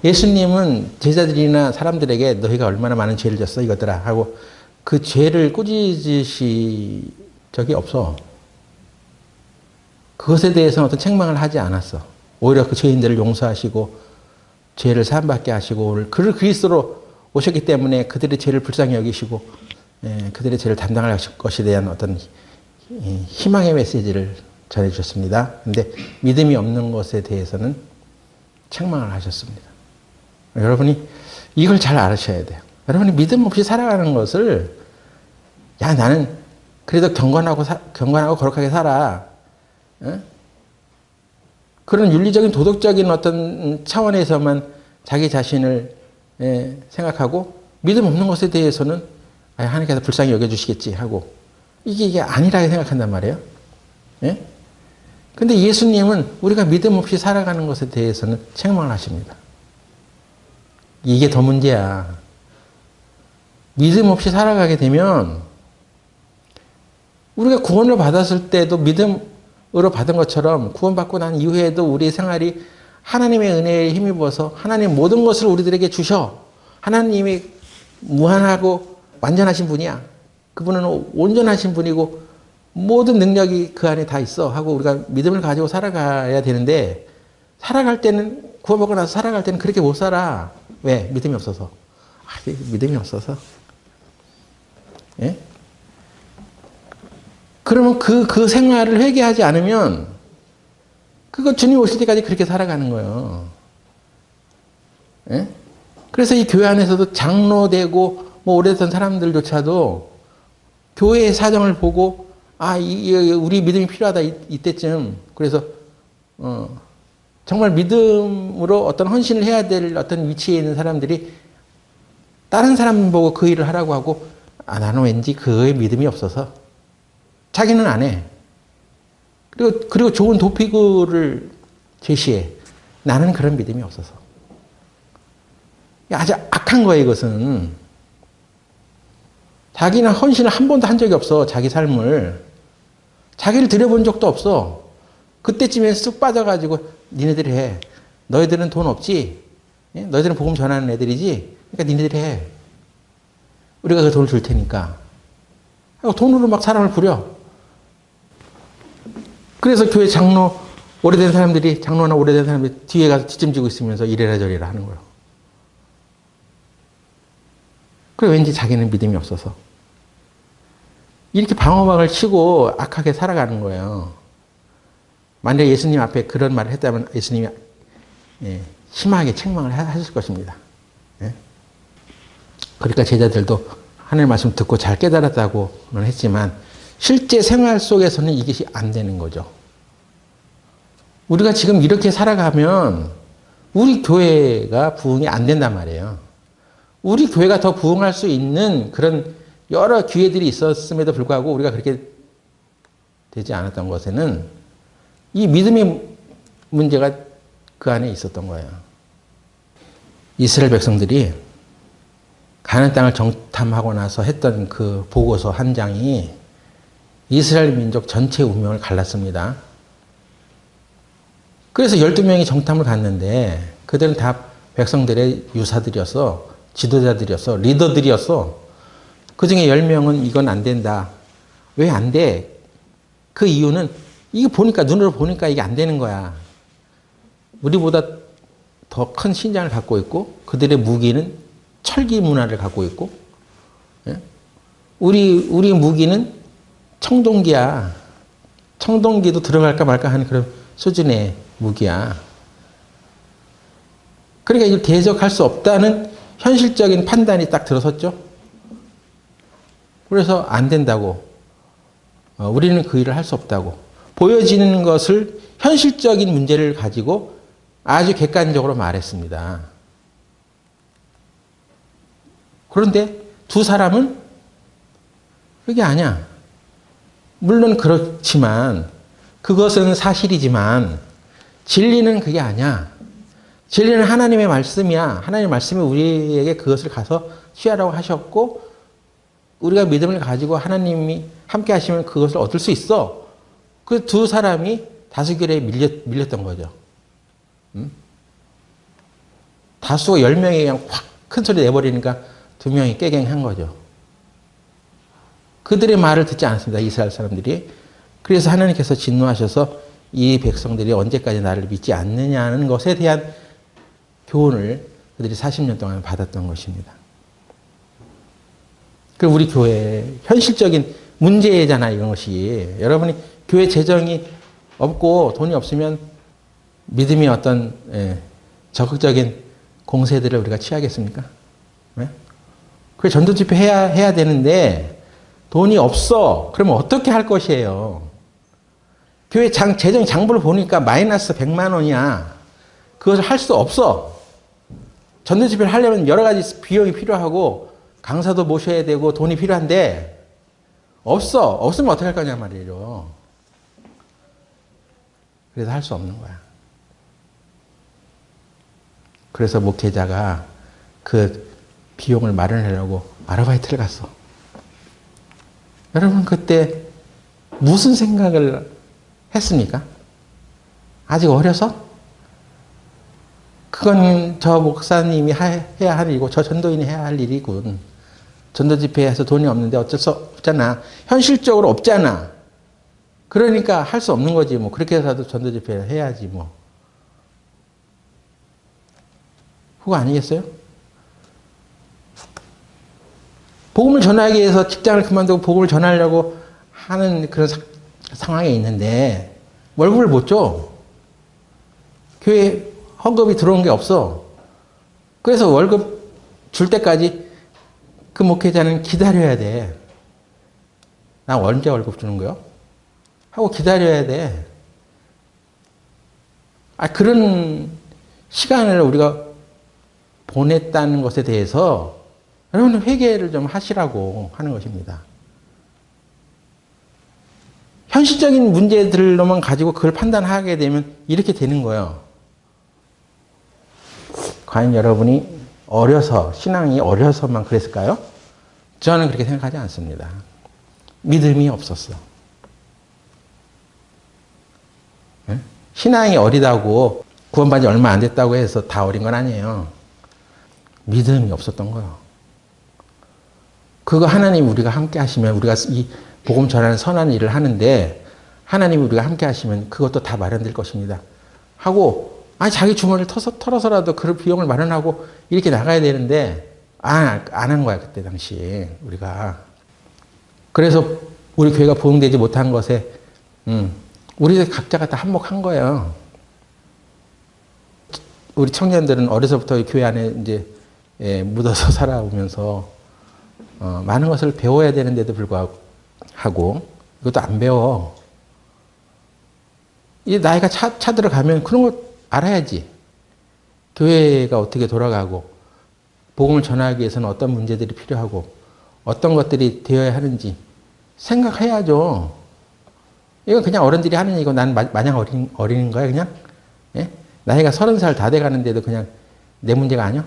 예수님은 제자들이나 사람들에게 너희가 얼마나 많은 죄를 졌어 이것들아 하고 그 죄를 꾸짖으시 적이 없어. 그것에 대해서는 어떤 책망을 하지 않았어. 오히려 그 죄인들을 용서하시고 죄를 사함받게 하시고 그리스도로 오셨기 때문에 그들의 죄를 불쌍히 여기시고 그들의 죄를 담당할 것에 대한 어떤 희망의 메시지를 전해주셨습니다. 그런데 믿음이 없는 것에 대해서는 책망을 하셨습니다. 여러분이 이걸 잘 알으셔야 돼요. 여러분이 믿음 없이 살아가는 것을 야 나는 그래도 경건하고 거룩하게 살아. 그런 윤리적인 도덕적인 어떤 차원에서만 자기 자신을 생각하고 믿음 없는 것에 대해서는 하나님께서 불쌍히 여겨주시겠지 하고 이게 아니라고 생각한단 말이에요. 근데 예수님은 우리가 믿음 없이 살아가는 것에 대해서는 책망을 하십니다. 이게 더 문제야. 믿음 없이 살아가게 되면 우리가 구원을 받았을 때도 믿음으로 받은 것처럼 구원받고 난 이후에도 우리의 생활이 하나님의 은혜에 힘입어서 하나님 모든 것을 우리들에게 주셔. 하나님이 무한하고 완전하신 분이야. 그분은 온전하신 분이고 모든 능력이 그 안에 다 있어 하고 우리가 믿음을 가지고 살아가야 되는데 살아갈 때는 구원받고 나서 살아갈 때는 그렇게 못 살아. 왜? 믿음이 없어서. 믿음이 없어서. 예? 그러면 그 생활을 회개하지 않으면 그거 주님 오실 때까지 그렇게 살아가는 거예요. 예? 그래서 이 교회 안에서도 장로되고 뭐 오래된 사람들조차도 교회의 사정을 보고 우리 믿음이 필요하다 이때쯤 그래서 정말 믿음으로 어떤 헌신을 해야 될 어떤 위치에 있는 사람들이 다른 사람 보고 그 일을 하라고 하고 나는 왠지 그거에 믿음이 없어서 자기는 안 해. 그리고 좋은 도피구를 제시해. 나는 그런 믿음이 없어서. 아주 악한 거예요, 이것은. 자기는 헌신을 한 번도 한 적이 없어, 자기 삶을. 자기를 들여본 적도 없어. 그때쯤에 쑥 빠져가지고 니네들이 해. 너희들은 돈 없지? 너희들은 복음 전하는 애들이지? 그러니까 니네들이 해. 우리가 그 돈을 줄 테니까. 돈으로 막 사람을 부려. 그래서 교회 장로나 오래된 사람들이 뒤에 가서 뒷짐지고 있으면서 이래라 저래라 하는 거예요. 그래 왠지 자기는 믿음이 없어서. 이렇게 방어막을 치고 악하게 살아가는 거예요. 만약에 예수님 앞에 그런 말을 했다면 예수님이 심하게 책망을 하실 것입니다. 그러니까 제자들도 하나님의 말씀 듣고 잘 깨달았다고는 했지만 실제 생활 속에서는 이것이 안 되는 거죠. 우리가 지금 이렇게 살아가면 우리 교회가 부흥이 안 된단 말이에요. 우리 교회가 더 부흥할 수 있는 그런 여러 기회들이 있었음에도 불구하고 우리가 그렇게 되지 않았던 것에는 이 믿음의 문제가 그 안에 있었던 거예요. 이스라엘 백성들이 가나안 땅을 정탐하고 나서 했던 그 보고서 한 장이 이스라엘 민족 전체 운명을 갈랐습니다. 그래서 12명이 정탐을 갔는데 그들은 다 백성들의 유사들이었어. 지도자들이었어. 리더들이었어. 그 중에 10명은 이건 안 된다. 왜 안 돼? 그 이유는 이게 눈으로 보니까 이게 안 되는 거야. 우리보다 더 큰 신장을 갖고 있고 그들의 무기는 철기 문화를 갖고 있고 우리 무기는 청동기야. 청동기도 들어갈까 말까 하는 그런 수준의 무기야. 그러니까 이걸 대적할 수 없다는 현실적인 판단이 딱 들어섰죠. 그래서 안 된다고. 우리는 그 일을 할 수 없다고. 보여지는 것을 현실적인 문제를 가지고 아주 객관적으로 말했습니다. 그런데 두 사람은 그게 아니야. 물론 그렇지만 그것은 사실이지만 진리는 그게 아니야. 진리는 하나님의 말씀이야. 하나님의 말씀이 우리에게 그것을 가서 취하라고 하셨고 우리가 믿음을 가지고 하나님이 함께 하시면 그것을 얻을 수 있어. 그 두 사람이 다수결에 밀렸던 거죠. 다수가 10명이 그냥 확 큰 소리 내버리니까 2명이 깨갱한 거죠. 그들의 말을 듣지 않습니다. 이스라엘 사람들이. 그래서 하나님께서 진노하셔서 이 백성들이 언제까지 나를 믿지 않느냐는 것에 대한 교훈을 그들이 40년 동안 받았던 것입니다. 그 우리 교회 현실적인 문제잖아 이런 것이. 여러분이 교회 재정이 없고 돈이 없으면 믿음이 어떤 적극적인 공세들을 우리가 취하겠습니까? 네? 그 전도 집회 해야 되는데 돈이 없어. 그러면 어떻게 할 것이에요? 교회 재정 장부를 보니까 마이너스 100만 원이야. 그것을 할 수 없어. 전도 집회를 하려면 여러 가지 비용이 필요하고 강사도 모셔야 되고 돈이 필요한데 없어. 없으면 어떻게 할 거냐 말이에요. 그래서 할 수 없는 거야. 그래서 목회자가 그 비용을 마련하려고 아르바이트를 갔어. 여러분 그때 무슨 생각을 했습니까? 아직 어려서? 그건 저 목사님이 해야 할 일이고 저 전도인이 해야 할 일이군. 전도 집회에서 돈이 없는데 어쩔 수 없잖아. 현실적으로 없잖아. 그러니까 할 수 없는 거지 뭐. 그렇게 해서도 전도 집회를 해야지 뭐. 그거 아니겠어요? 복음을 전하기 위해서 직장을 그만두고 복음을 전하려고 하는 그런 상황에 있는데 월급을 못 줘. 교회 헌금이 들어온 게 없어. 그래서 월급 줄 때까지 그 목회자는 기다려야 돼. 나 언제 월급 주는 거야? 하고 기다려야 돼. 그런 시간을 우리가 보냈다는 것에 대해서 여러분 회개를 좀 하시라고 하는 것입니다. 현실적인 문제들로만 가지고 그걸 판단하게 되면 이렇게 되는 거예요. 과연 여러분이 신앙이 어려서만 그랬을까요? 저는 그렇게 생각하지 않습니다. 믿음이 없었어. 신앙이 어리다고 구원받은 지 얼마 안 됐다고 해서 다 어린 건 아니에요. 믿음이 없었던 거예요. 그거 하나님 우리가 함께 하시면 우리가 이 복음 전하는 선한 일을 하는데 하나님 우리가 함께 하시면 그것도 다 마련될 것입니다. 하고 자기 주머니를 털어서라도 그 비용을 마련하고 이렇게 나가야 되는데 안 한 거야 그때 당시 우리가. 그래서 우리 교회가 부흥되지 못한 것에 우리 각자가 다 한몫한 거예요. 우리 청년들은 어려서부터 교회 안에 이제 묻어서 살아오면서 많은 것을 배워야 되는데도 불구하고 이것도 안 배워. 이 나이가 차 들어가면 그런 거 알아야지. 교회가 어떻게 돌아가고 복음을 전하기 위해서는 어떤 문제들이 필요하고 어떤 것들이 되어야 하는지 생각해야죠. 이건 그냥 어른들이 하는 얘기고 난 마냥 어린 거야 그냥? 예? 나이가 30살 다 돼가는데도 그냥 내 문제가 아니야?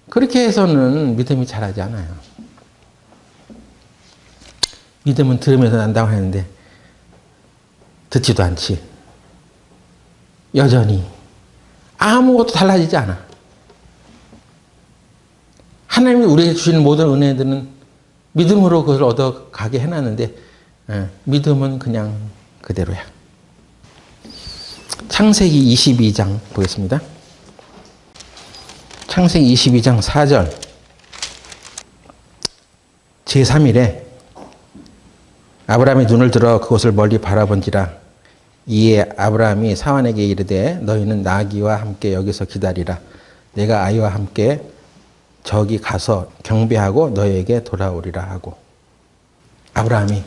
그렇게 해서는 믿음이 자라지 않아요. 믿음은 들으면서 난다고 하는데 듣지도 않지. 여전히 아무것도 달라지지 않아. 하나님이 우리에게 주시는 모든 은혜들은 믿음으로 그것을 얻어가게 해놨는데 믿음은 그냥 그대로야. 창세기 22장 보겠습니다. 창세기 22장 4절 제3일에 아브라함이 눈을 들어 그곳을 멀리 바라본지라. 이에 아브라함이 사환에게 이르되 너희는 나귀와 함께 여기서 기다리라. 내가 아이와 함께 저기 가서 경배하고 너희에게 돌아오리라 하고. 아브라함이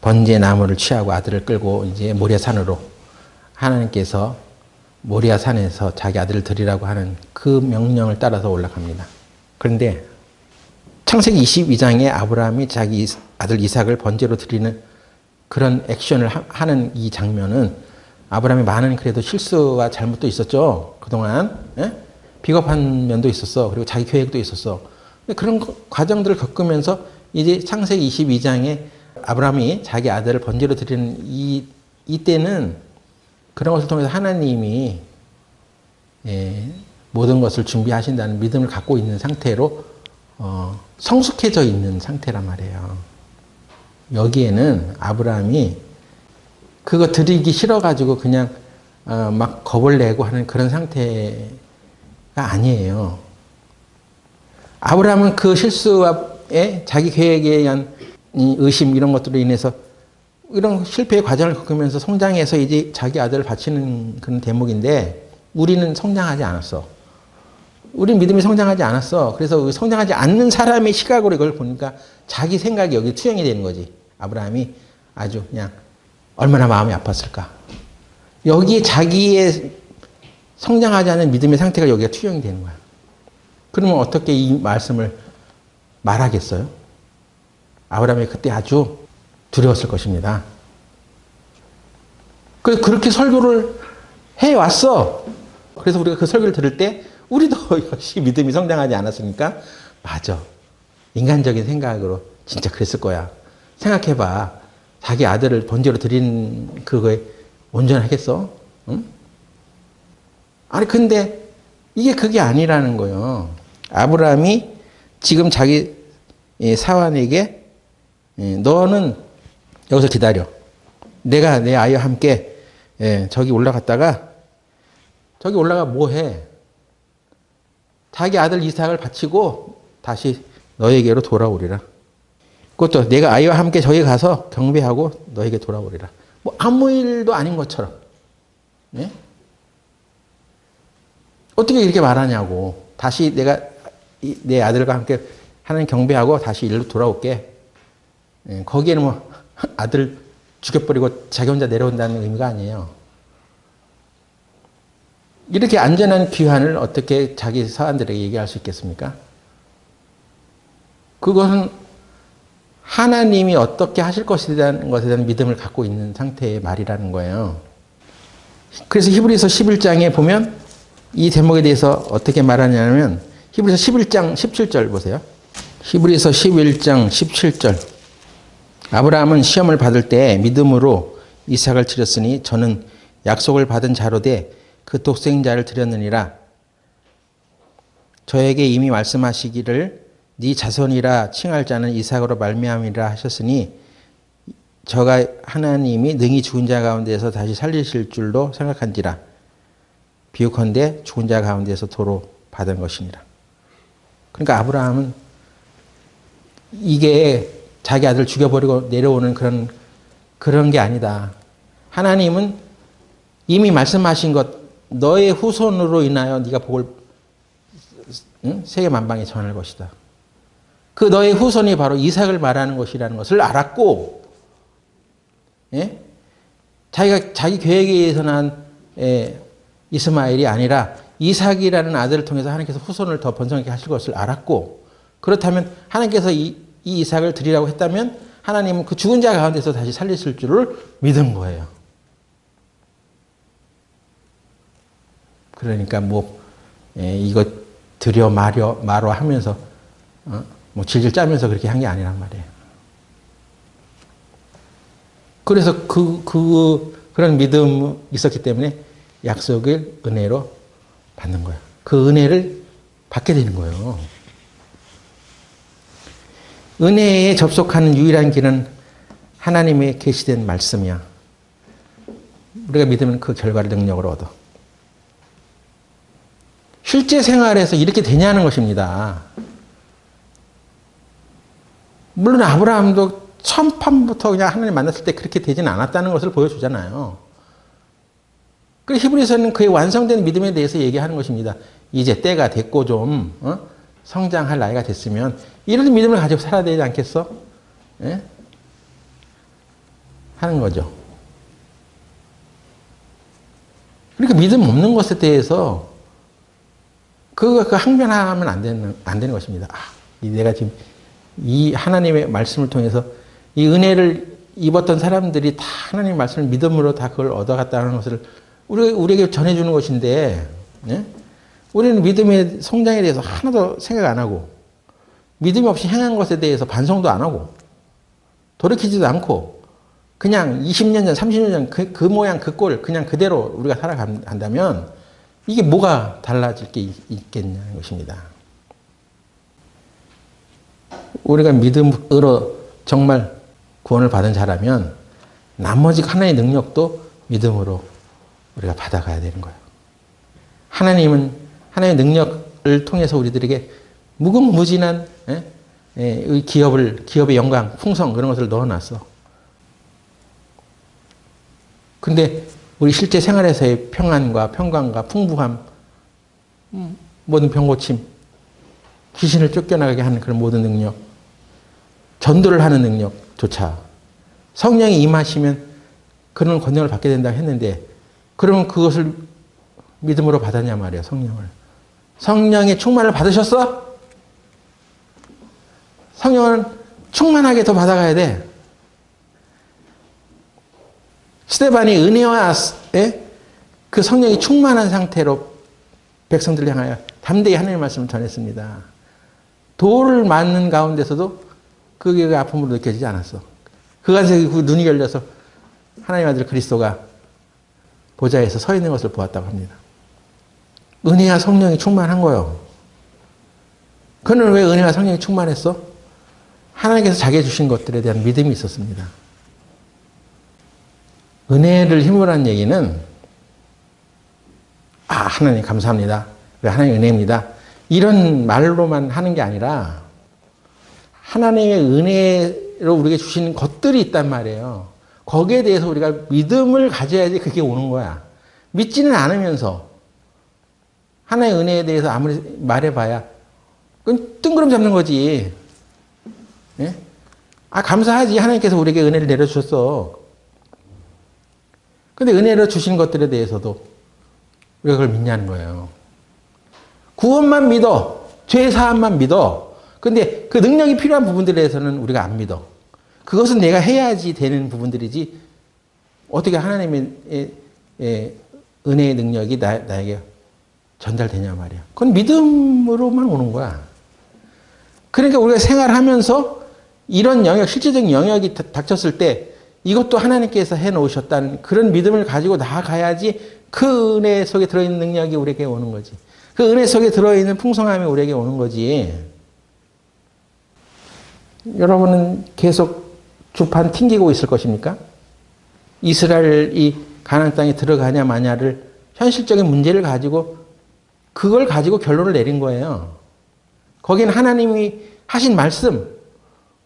번제 나무를 취하고 아들을 끌고 이제 모리아산으로 하나님께서 모리아산에서 자기 아들을 드리라고 하는 그 명령을 따라서 올라갑니다. 그런데 창세기 22장에 아브라함이 자기 아들 이삭을 번제로 드리는 그런 액션을 하는 이 장면은 아브라함이 많은 그래도 실수와 잘못도 있었죠. 그동안 비겁한 면도 있었어. 그리고 자기 계획도 있었어. 그런 과정들을 겪으면서 이제 창세기 22장에 아브라함이 자기 아들을 번제로 드리는 이때는 그런 것을 통해서 하나님이 모든 것을 준비하신다는 믿음을 갖고 있는 상태로 성숙해져 있는 상태란 말이에요. 여기에는 아브라함이 그거 드리기 싫어가지고 그냥 막 겁을 내고 하는 그런 상태가 아니에요. 아브라함은 그 실수에 자기 계획에 의한 이 의심 이런 것들로 인해서 이런 실패의 과정을 겪으면서 성장해서 이제 자기 아들을 바치는 그런 대목인데 우리는 성장하지 않았어. 우리 믿음이 성장하지 않았어. 그래서 성장하지 않는 사람의 시각으로 이걸 보니까 자기 생각이 여기 투영이 되는 거지. 아브라함이 아주 그냥 얼마나 마음이 아팠을까. 여기에 자기의 성장하지 않은 믿음의 상태가 여기가 투영이 되는 거야. 그러면 어떻게 이 말씀을 말하겠어요? 아브라함이 그때 아주 두려웠을 것입니다. 그래서 그렇게 설교를 해왔어. 그래서 우리가 그 설교를 들을 때 우리도 역시 믿음이 성장하지 않았으니까 맞아. 인간적인 생각으로 진짜 그랬을 거야. 생각해봐. 자기 아들을 번제로 드린 그거에 온전하겠어? 응? 아니 근데 이게 그게 아니라는 거예요. 아브라함이 지금 자기 사환에게 너는 여기서 기다려. 내가 내 아이와 함께 저기 올라갔다가 저기 올라가 뭐 해? 자기 아들 이삭을 바치고 다시 너에게로 돌아오리라. 그것도 내가 아이와 함께 저기 가서 경배하고 너에게 돌아오리라. 뭐 아무 일도 아닌 것처럼. 네? 어떻게 이렇게 말하냐고. 다시 내가 내 아들과 함께 하나님 경배하고 다시 일로 돌아올게. 거기에는 뭐 아들 죽여버리고 자기 혼자 내려온다는 의미가 아니에요. 이렇게 안전한 귀환을 어떻게 자기 사람들에게 얘기할 수 있겠습니까? 그것은 하나님이 어떻게 하실 것에 대한 것에 대한 믿음을 갖고 있는 상태의 말이라는 거예요. 그래서 히브리서 11장에 보면 이 대목에 대해서 어떻게 말하냐면 히브리서 11장 17절 보세요. 히브리서 11장 17절. 아브라함은 시험을 받을 때 믿음으로 이삭을 치렀으니 저는 약속을 받은 자로 돼 그 독생자를 드렸느니라. 저에게 이미 말씀하시기를 네 자손이라 칭할 자는 이삭으로 말미암이라 하셨으니 저가 하나님이 능히 죽은 자 가운데서 다시 살리실 줄로 생각한지라. 비유컨대 죽은 자 가운데서 도로 받은 것이니라. 그러니까 아브라함은 이게 자기 아들 죽여버리고 내려오는 그런 게 아니다. 하나님은 이미 말씀하신 것 너의 후손으로 인하여 네가 복을 세계 만방에 전할 것이다. 그 너의 후손이 바로 이삭을 말하는 것이라는 것을 알았고, 예? 자기 계획에 의해서 난 이스마엘이 아니라 이삭이라는 아들을 통해서 하나님께서 후손을 더 번성하게 하실 것을 알았고, 그렇다면 하나님께서 이 이삭을 드리라고 했다면 하나님은 그 죽은 자 가운데서 다시 살리실 줄을 믿은 거예요. 그러니까 이거 드려 말어 하면서 뭐 질질 짜면서 그렇게 한 게 아니란 말이에요. 그래서 그런 믿음이 있었기 때문에 약속을 은혜로 받는 거예요. 그 은혜를 받게 되는 거예요. 은혜에 접속하는 유일한 길은 하나님의 계시된 말씀이야. 우리가 믿으면 그 결과를 능력으로 얻어. 실제 생활에서 이렇게 되냐는 것입니다. 물론 아브라함도 처음부터 그냥 하나님 만났을 때 그렇게 되지는 않았다는 것을 보여주잖아요. 그 히브리서는 그의 완성된 믿음에 대해서 얘기하는 것입니다. 이제 때가 됐고 좀 성장할 나이가 됐으면 이런 믿음을 가지고 살아야 되지 않겠어? 예? 하는 거죠. 그러니까 믿음 없는 것에 대해서 그 항변하면 안 되는 것입니다. 내가 지금 이 하나님의 말씀을 통해서 이 은혜를 입었던 사람들이 다 하나님의 말씀을 믿음으로 다 그걸 얻어갔다는 것을 우리에게 전해주는 것인데, 예? 우리는 믿음의 성장에 대해서 하나도 생각 안 하고, 믿음이 없이 행한 것에 대해서 반성도 안 하고, 돌이키지도 않고, 그냥 20년 전, 30년 전 그 모양 그 꼴 그냥 그대로 우리가 살아간다면 이게 뭐가 달라질 게 있겠냐는 것입니다. 우리가 믿음으로 정말 구원을 받은 자라면 나머지 하나의 능력도 믿음으로 우리가 받아가야 되는 거예요. 하나님은 하나님의 능력을 통해서 우리들에게 무궁무진한 기업의 영광, 풍성 그런 것을 넣어놨어. 근데 우리 실제 생활에서의 평안과 평강과 풍부함, 모든 병고침, 귀신을 쫓겨나가게 하는 그런 모든 능력, 전도를 하는 능력조차 성령이 임하시면 그런 권능을 받게 된다고 했는데 그러면 그것을 믿음으로 받았냐 말이에요. 성령을. 성령의 충만을 받으셨어? 성령은 충만하게 더 받아가야 돼. 스데반이 은혜와 그 성령이 충만한 상태로 백성들을 향하여 담대히 하나님의 말씀을 전했습니다. 돌을 맞는 가운데서도 그게 아픔으로 느껴지지 않았어. 그간에 그 눈이 열려서 하나님 아들 그리스도가 보좌에서 서 있는 것을 보았다고 합니다. 은혜와 성령이 충만한 거예요. 그는 왜 은혜와 성령이 충만했어? 하나님께서 자기에 주신 것들에 대한 믿음이 있었습니다. 은혜를 힘으로 한 얘기는 하나님 감사합니다. 하나님 은혜입니다. 이런 말로만 하는 게 아니라 하나님의 은혜로 우리에게 주시는 것들이 있단 말이에요. 거기에 대해서 우리가 믿음을 가져야지 그게 오는 거야. 믿지는 않으면서 하나님의 은혜에 대해서 아무리 말해봐야 그건 뜬구름 잡는 거지. 예? 감사하지. 하나님께서 우리에게 은혜를 내려주셨어. 근데 은혜로 주신 것들에 대해서도 우리가 그걸 믿냐는 거예요. 구원만 믿어. 죄 사함만 믿어. 근데 그 능력이 필요한 부분들에 대해서는 우리가 안 믿어. 그것은 내가 해야지 되는 부분들이지 어떻게 하나님의 은혜의 능력이 나에게 전달되냐 말이야. 그건 믿음으로만 오는 거야. 그러니까 우리가 생활하면서 이런 영역, 실제적인 영역이 닥쳤을 때 이것도 하나님께서 해놓으셨다는 그런 믿음을 가지고 나아가야지 그 은혜 속에 들어있는 능력이 우리에게 오는 거지. 그 은혜 속에 들어있는 풍성함이 우리에게 오는 거지. 여러분은 계속 주판 튕기고 있을 것입니까? 이스라엘이 가나안 땅에 들어가냐 마냐를 현실적인 문제를 가지고 그걸 가지고 결론을 내린 거예요. 거기는 하나님이 하신 말씀,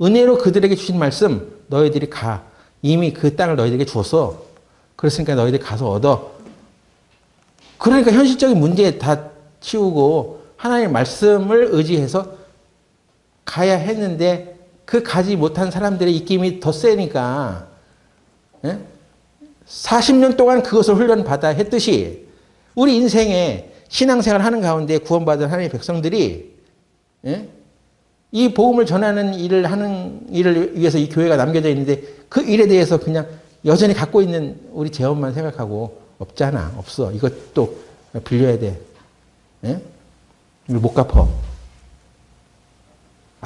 은혜로 그들에게 주신 말씀, 너희들이 가. 이미 그 땅을 너희들에게 주었어. 그랬으니까 너희들이 가서 얻어. 그러니까 현실적인 문제 다 치우고 하나님의 말씀을 의지해서 가야 했는데 그 가지 못한 사람들의 입김이 더 세니까 40년 동안 그것을 훈련받아 했듯이 우리 인생에 신앙생활 하는 가운데 구원받은 하나님의 백성들이 이 복음을 전하는 일을 위해서 이 교회가 남겨져 있는데 그 일에 대해서 그냥 여전히 갖고 있는 우리 재원만 생각하고 없잖아. 없어. 이것도 빌려야 돼. 이걸 못 갚어.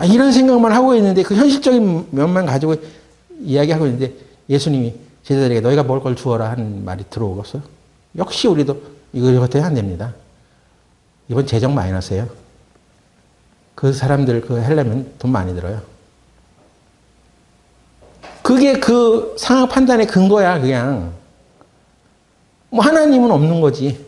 이런 생각만 하고 있는데 그 현실적인 면만 가지고 이야기하고 있는데 예수님이 제자들에게 너희가 먹을 걸 주어라 하는 말이 들어오겠어요? 역시 우리도 이거 안 됩니다. 이번 재정 마이너스예요. 그 사람들 그거 하려면 돈 많이 들어요. 그게 그 상황 판단의 근거야, 그냥. 뭐 하나님은 없는 거지.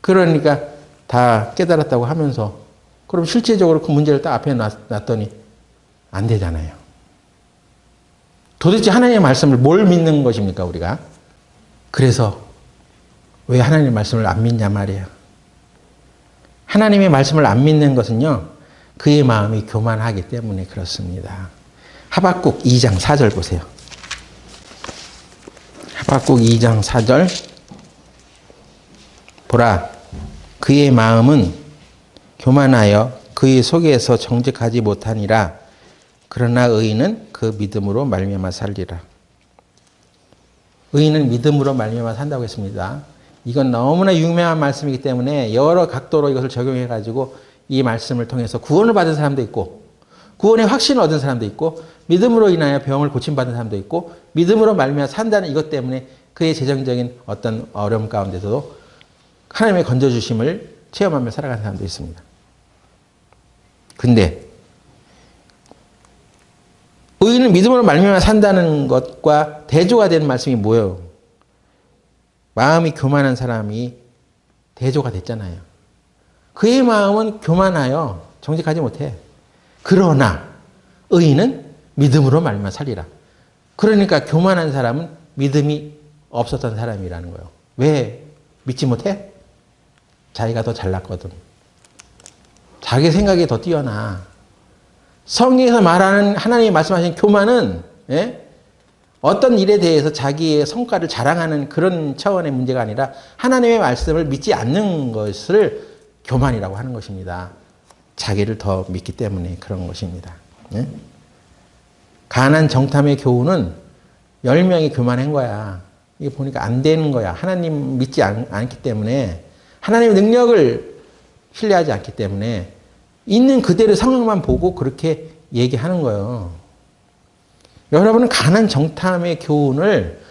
그러니까 다 깨달았다고 하면서 그럼 실제적으로 그 문제를 딱 앞에 놨더니 안 되잖아요. 도대체 하나님의 말씀을 뭘 믿는 것입니까, 우리가? 그래서 왜 하나님의 말씀을 안 믿냐 말이에요. 하나님의 말씀을 안 믿는 것은요, 그의 마음이 교만하기 때문에 그렇습니다. 하박국 2장 4절 보세요. 하박국 2장 4절. 보라, 그의 마음은 교만하여 그의 속에서 정직하지 못하니라. 그러나 의인은 그 믿음으로 말미암아 살리라. 의인은 믿음으로 말미암아 산다고 했습니다. 이건 너무나 유명한 말씀이기 때문에 여러 각도로 이것을 적용해 가지고 이 말씀을 통해서 구원을 받은 사람도 있고 구원의 확신을 얻은 사람도 있고 믿음으로 인하여 병을 고침받은 사람도 있고 믿음으로 말미암아 산다는 이것 때문에 그의 재정적인 어떤 어려움 가운데서도 하나님의 건져주심을 체험하며 살아가는 사람도 있습니다. 근데 의인은 믿음으로 말미암아 산다는 것과 대조가 되는 말씀이 뭐예요? 마음이 교만한 사람이 대조가 됐잖아요. 그의 마음은 교만하여 정직하지 못해. 그러나 의인은 믿음으로 말미암아 살리라. 그러니까 교만한 사람은 믿음이 없었던 사람이라는 거예요. 왜 믿지 못해? 자기가 더 잘났거든. 자기 생각이 더 뛰어나. 성경에서 말하는 하나님이 말씀하신 교만은 어떤 일에 대해서 자기의 성과를 자랑하는 그런 차원의 문제가 아니라 하나님의 말씀을 믿지 않는 것을 교만이라고 하는 것입니다. 자기를 더 믿기 때문에 그런 것입니다. 가난 정탐의 교훈은 10명이 교만한 거야. 이게 보니까 안 되는 거야. 하나님 믿지 않기 때문에, 하나님의 능력을 신뢰하지 않기 때문에 있는 그대로 상황만 보고 그렇게 얘기하는 거예요. 여러분은 가난 정탐의 교훈을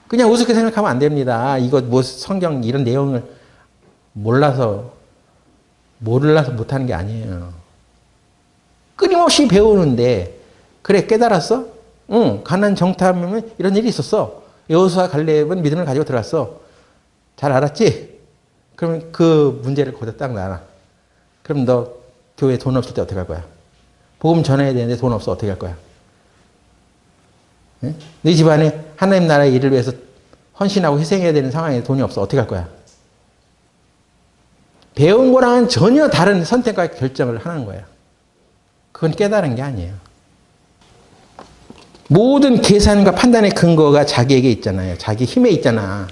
그냥 우습게 생각하면 안 됩니다. 이거 뭐 성경 이런 내용을 몰라서 못하는 게 아니에요. 끊임없이 배우는데, 그래 깨달았어? 응, 가난 정탐이면 이런 일이 있었어. 여호수아 갈렙은 믿음을 가지고 들어갔어. 잘 알았지? 그러면 그 문제를 거기다 딱 놔라. 그럼 너 교회에 돈 없을 때 어떻게 할 거야? 복음 전해야 되는데 돈 없어 어떻게 할 거야? 네? 네 집안에 하나님 나라의 일을 위해서 헌신하고 희생해야 되는 상황에 돈이 없어 어떻게 할 거야? 배운 거랑은 전혀 다른 선택과 결정을 하는 거예요. 그건 깨달은 게 아니에요. 모든 계산과 판단의 근거가 자기에게 있잖아요. 자기 힘에 있잖아.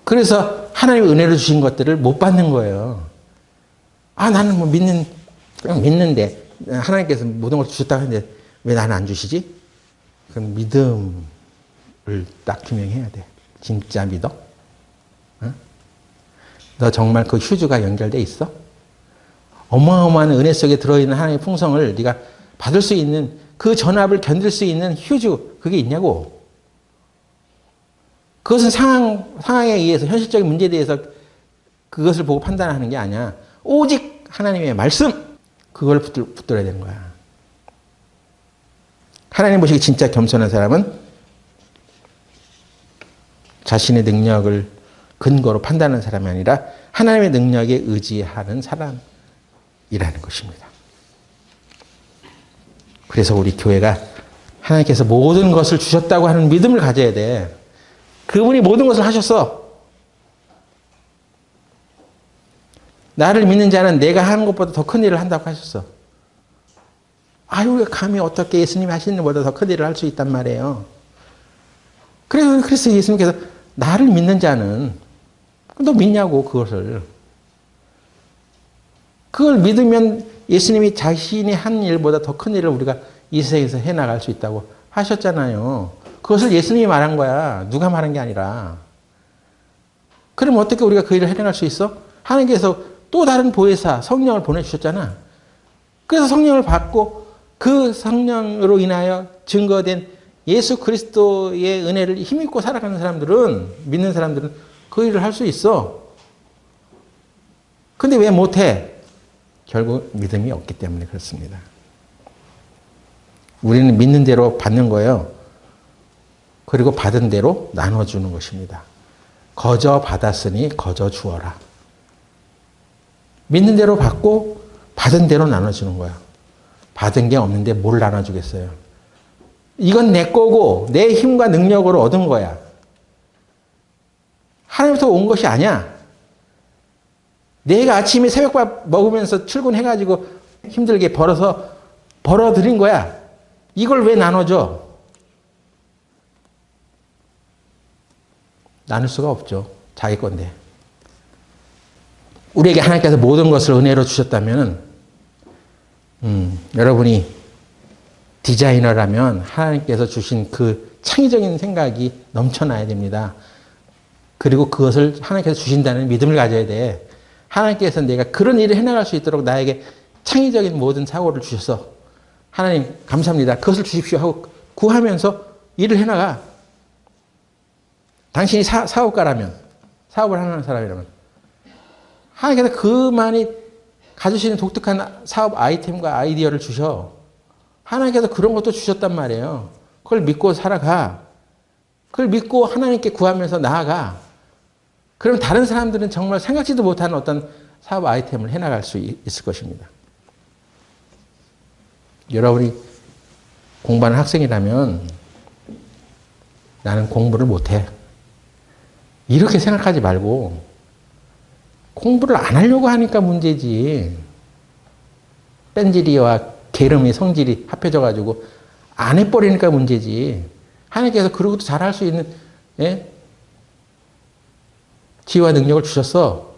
그래서 하나님의 은혜를 주신 것들을 못 받는 거예요. 아, 나는 뭐 그냥 믿는데, 하나님께서 모든 걸 주셨다고 했는데, 왜 나는 안 주시지? 그럼 믿음을 딱 규명해야 돼. 진짜 믿어? 응? 너 정말 그 휴즈가 연결돼 있어? 어마어마한 은혜 속에 들어있는 하나님의 풍성을 네가 받을 수 있는, 그 전압을 견딜 수 있는 휴즈, 그게 있냐고. 그것은 상황에 의해서, 현실적인 문제에 대해서 그것을 보고 판단하는 게 아니야. 오직 하나님의 말씀, 그걸 붙들어야 되는 거야. 하나님 보시기 진짜 겸손한 사람은 자신의 능력을 근거로 판단하는 사람이 아니라 하나님의 능력에 의지하는 사람이라는 것입니다. 그래서 우리 교회가 하나님께서 모든 것을 주셨다고 하는 믿음을 가져야 돼. 그분이 모든 것을 하셨어. 나를 믿는 자는 내가 하는 것보다 더 큰 일을 한다고 하셨어. 아유, 감히 어떻게 예수님이 하시는 것보다 더 큰 일을 할 수 있단 말이에요. 그래서 예수님께서 나를 믿는 자는, 너 믿냐고, 그것을. 그걸 믿으면 예수님이 자신이 한 일보다 더 큰 일을 우리가 이 세상에서 해나갈 수 있다고 하셨잖아요. 그것을 예수님이 말한 거야. 누가 말한 게 아니라. 그럼 어떻게 우리가 그 일을 해나갈 수 있어? 하나님께서 또 다른 보혜사, 성령을 보내주셨잖아. 그래서 성령을 받고 그 성령으로 인하여 증거된 예수 그리스도의 은혜를 힘입고 살아가는 사람들은, 믿는 사람들은 그 일을 할 수 있어. 근데 왜 못해? 결국 믿음이 없기 때문에 그렇습니다. 우리는 믿는 대로 받는 거예요. 그리고 받은 대로 나눠주는 것입니다. 거저 받았으니 거저 주어라. 믿는 대로 받고 받은 대로 나눠주는 거야. 받은 게 없는데 뭘 나눠주겠어요. 이건 내 거고 내 힘과 능력으로 얻은 거야. 하나님부터 온 것이 아니야. 내가 아침에 새벽밥 먹으면서 출근해가지고 힘들게 벌어들인 거야. 이걸 왜 나눠줘? 나눌 수가 없죠. 자기 건데. 우리에게 하나님께서 모든 것을 은혜로 주셨다면, 여러분이 디자이너라면 하나님께서 주신 그 창의적인 생각이 넘쳐나야 됩니다. 그리고 그것을 하나님께서 주신다는 믿음을 가져야 돼. 하나님께서 내가 그런 일을 해나갈 수 있도록 나에게 창의적인 모든 사고를 주셔서 하나님 감사합니다. 그것을 주십시오 하고 구하면서 일을 해나가. 당신이 사업가라면, 사업을 하는 사람이라면 하나님께서 그만이 가지시는 독특한 사업 아이템과 아이디어를 주셔. 하나님께서 그런 것도 주셨단 말이에요. 그걸 믿고 살아가. 그걸 믿고 하나님께 구하면서 나아가. 그럼 다른 사람들은 정말 생각지도 못한 어떤 사업 아이템을 해나갈 수 있을 것입니다. 여러분이 공부하는 학생이라면 나는 공부를 못해. 이렇게 생각하지 말고 공부를 안 하려고 하니까 문제지. 뺀질이와 게으름이 성질이 합해져가지고 안 해버리니까 문제지. 하나님께서 그러고도 잘할 수 있는 예? 지혜와 능력을 주셨어.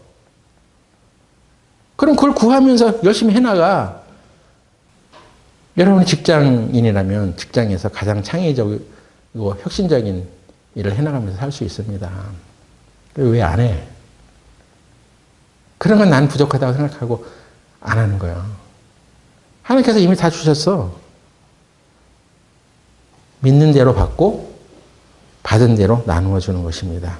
그럼 그걸 구하면서 열심히 해나가. 여러분이 직장인이라면 직장에서 가장 창의적이고 혁신적인 일을 해나가면서 살 수 있습니다. 왜 안 해? 그런 건 난 부족하다고 생각하고 안 하는 거야. 하나님께서 이미 다 주셨어. 믿는 대로 받고 받은 대로 나누어 주는 것입니다.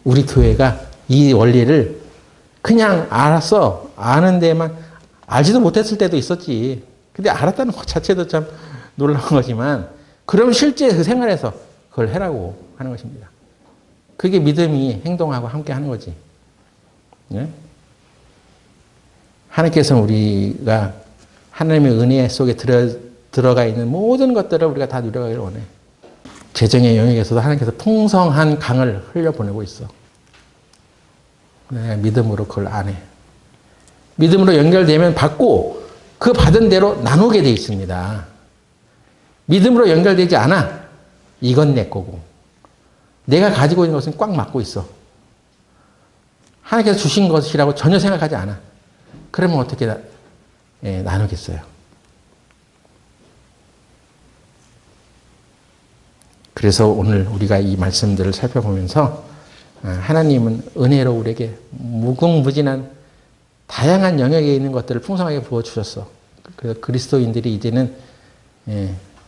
우리 교회가 이 원리를 그냥 알았어. 아는 데만 알지도 못했을 때도 있었지. 근데 알았다는 것 자체도 참 놀라운 거지만 그럼 실제 그 생활에서 그걸 해라고 하는 것입니다. 그게 믿음이 행동하고 함께 하는 거지. 네? 하나님께서는 우리가 하나님의 은혜 속에 들어가 있는 모든 것들을 우리가 다 누려가기를 원해. 재정의 영역에서도 하나님께서 풍성한 강을 흘려보내고 있어. 내가 믿음으로 그걸 안 해. 믿음으로 연결되면 받고 그 받은 대로 나누게 돼 있습니다. 믿음으로 연결되지 않아. 이건 내 거고. 내가 가지고 있는 것은 꽉 막고 있어. 하나님께서 주신 것이라고 전혀 생각하지 않아. 그러면 어떻게 나누겠어요? 그래서 오늘 우리가 이 말씀들을 살펴보면서 하나님은 은혜로 우리에게 무궁무진한 다양한 영역에 있는 것들을 풍성하게 부어주셨어. 그래서 그리스도인들이 이제는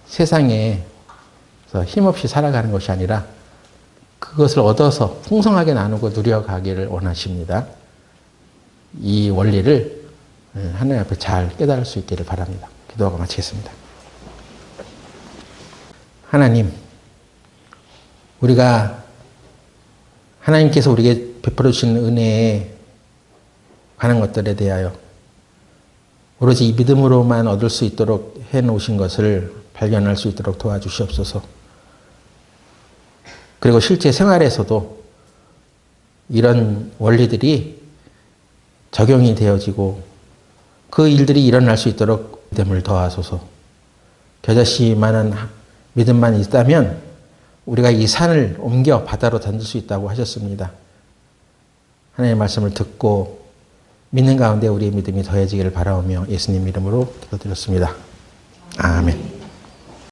세상에 힘없이 살아가는 것이 아니라 그것을 얻어서 풍성하게 나누고 누려가기를 원하십니다. 이 원리를 하나님 앞에 잘 깨달을 수 있기를 바랍니다. 기도하고 마치겠습니다. 하나님, 우리가 하나님께서 우리에게 베풀어 주신 은혜에 관한 것들에 대하여 오로지 이 믿음으로만 얻을 수 있도록 해놓으신 것을 발견할 수 있도록 도와주시옵소서. 그리고 실제 생활에서도 이런 원리들이 적용이 되어지고 그 일들이 일어날 수 있도록 믿음을 더하소서. 겨자씨만한 믿음만 있다면 우리가 이 산을 옮겨 바다로 던질 수 있다고 하셨습니다. 하나님의 말씀을 듣고 믿는 가운데 우리의 믿음이 더해지기를 바라오며 예수님 이름으로 기도드렸습니다. 아멘.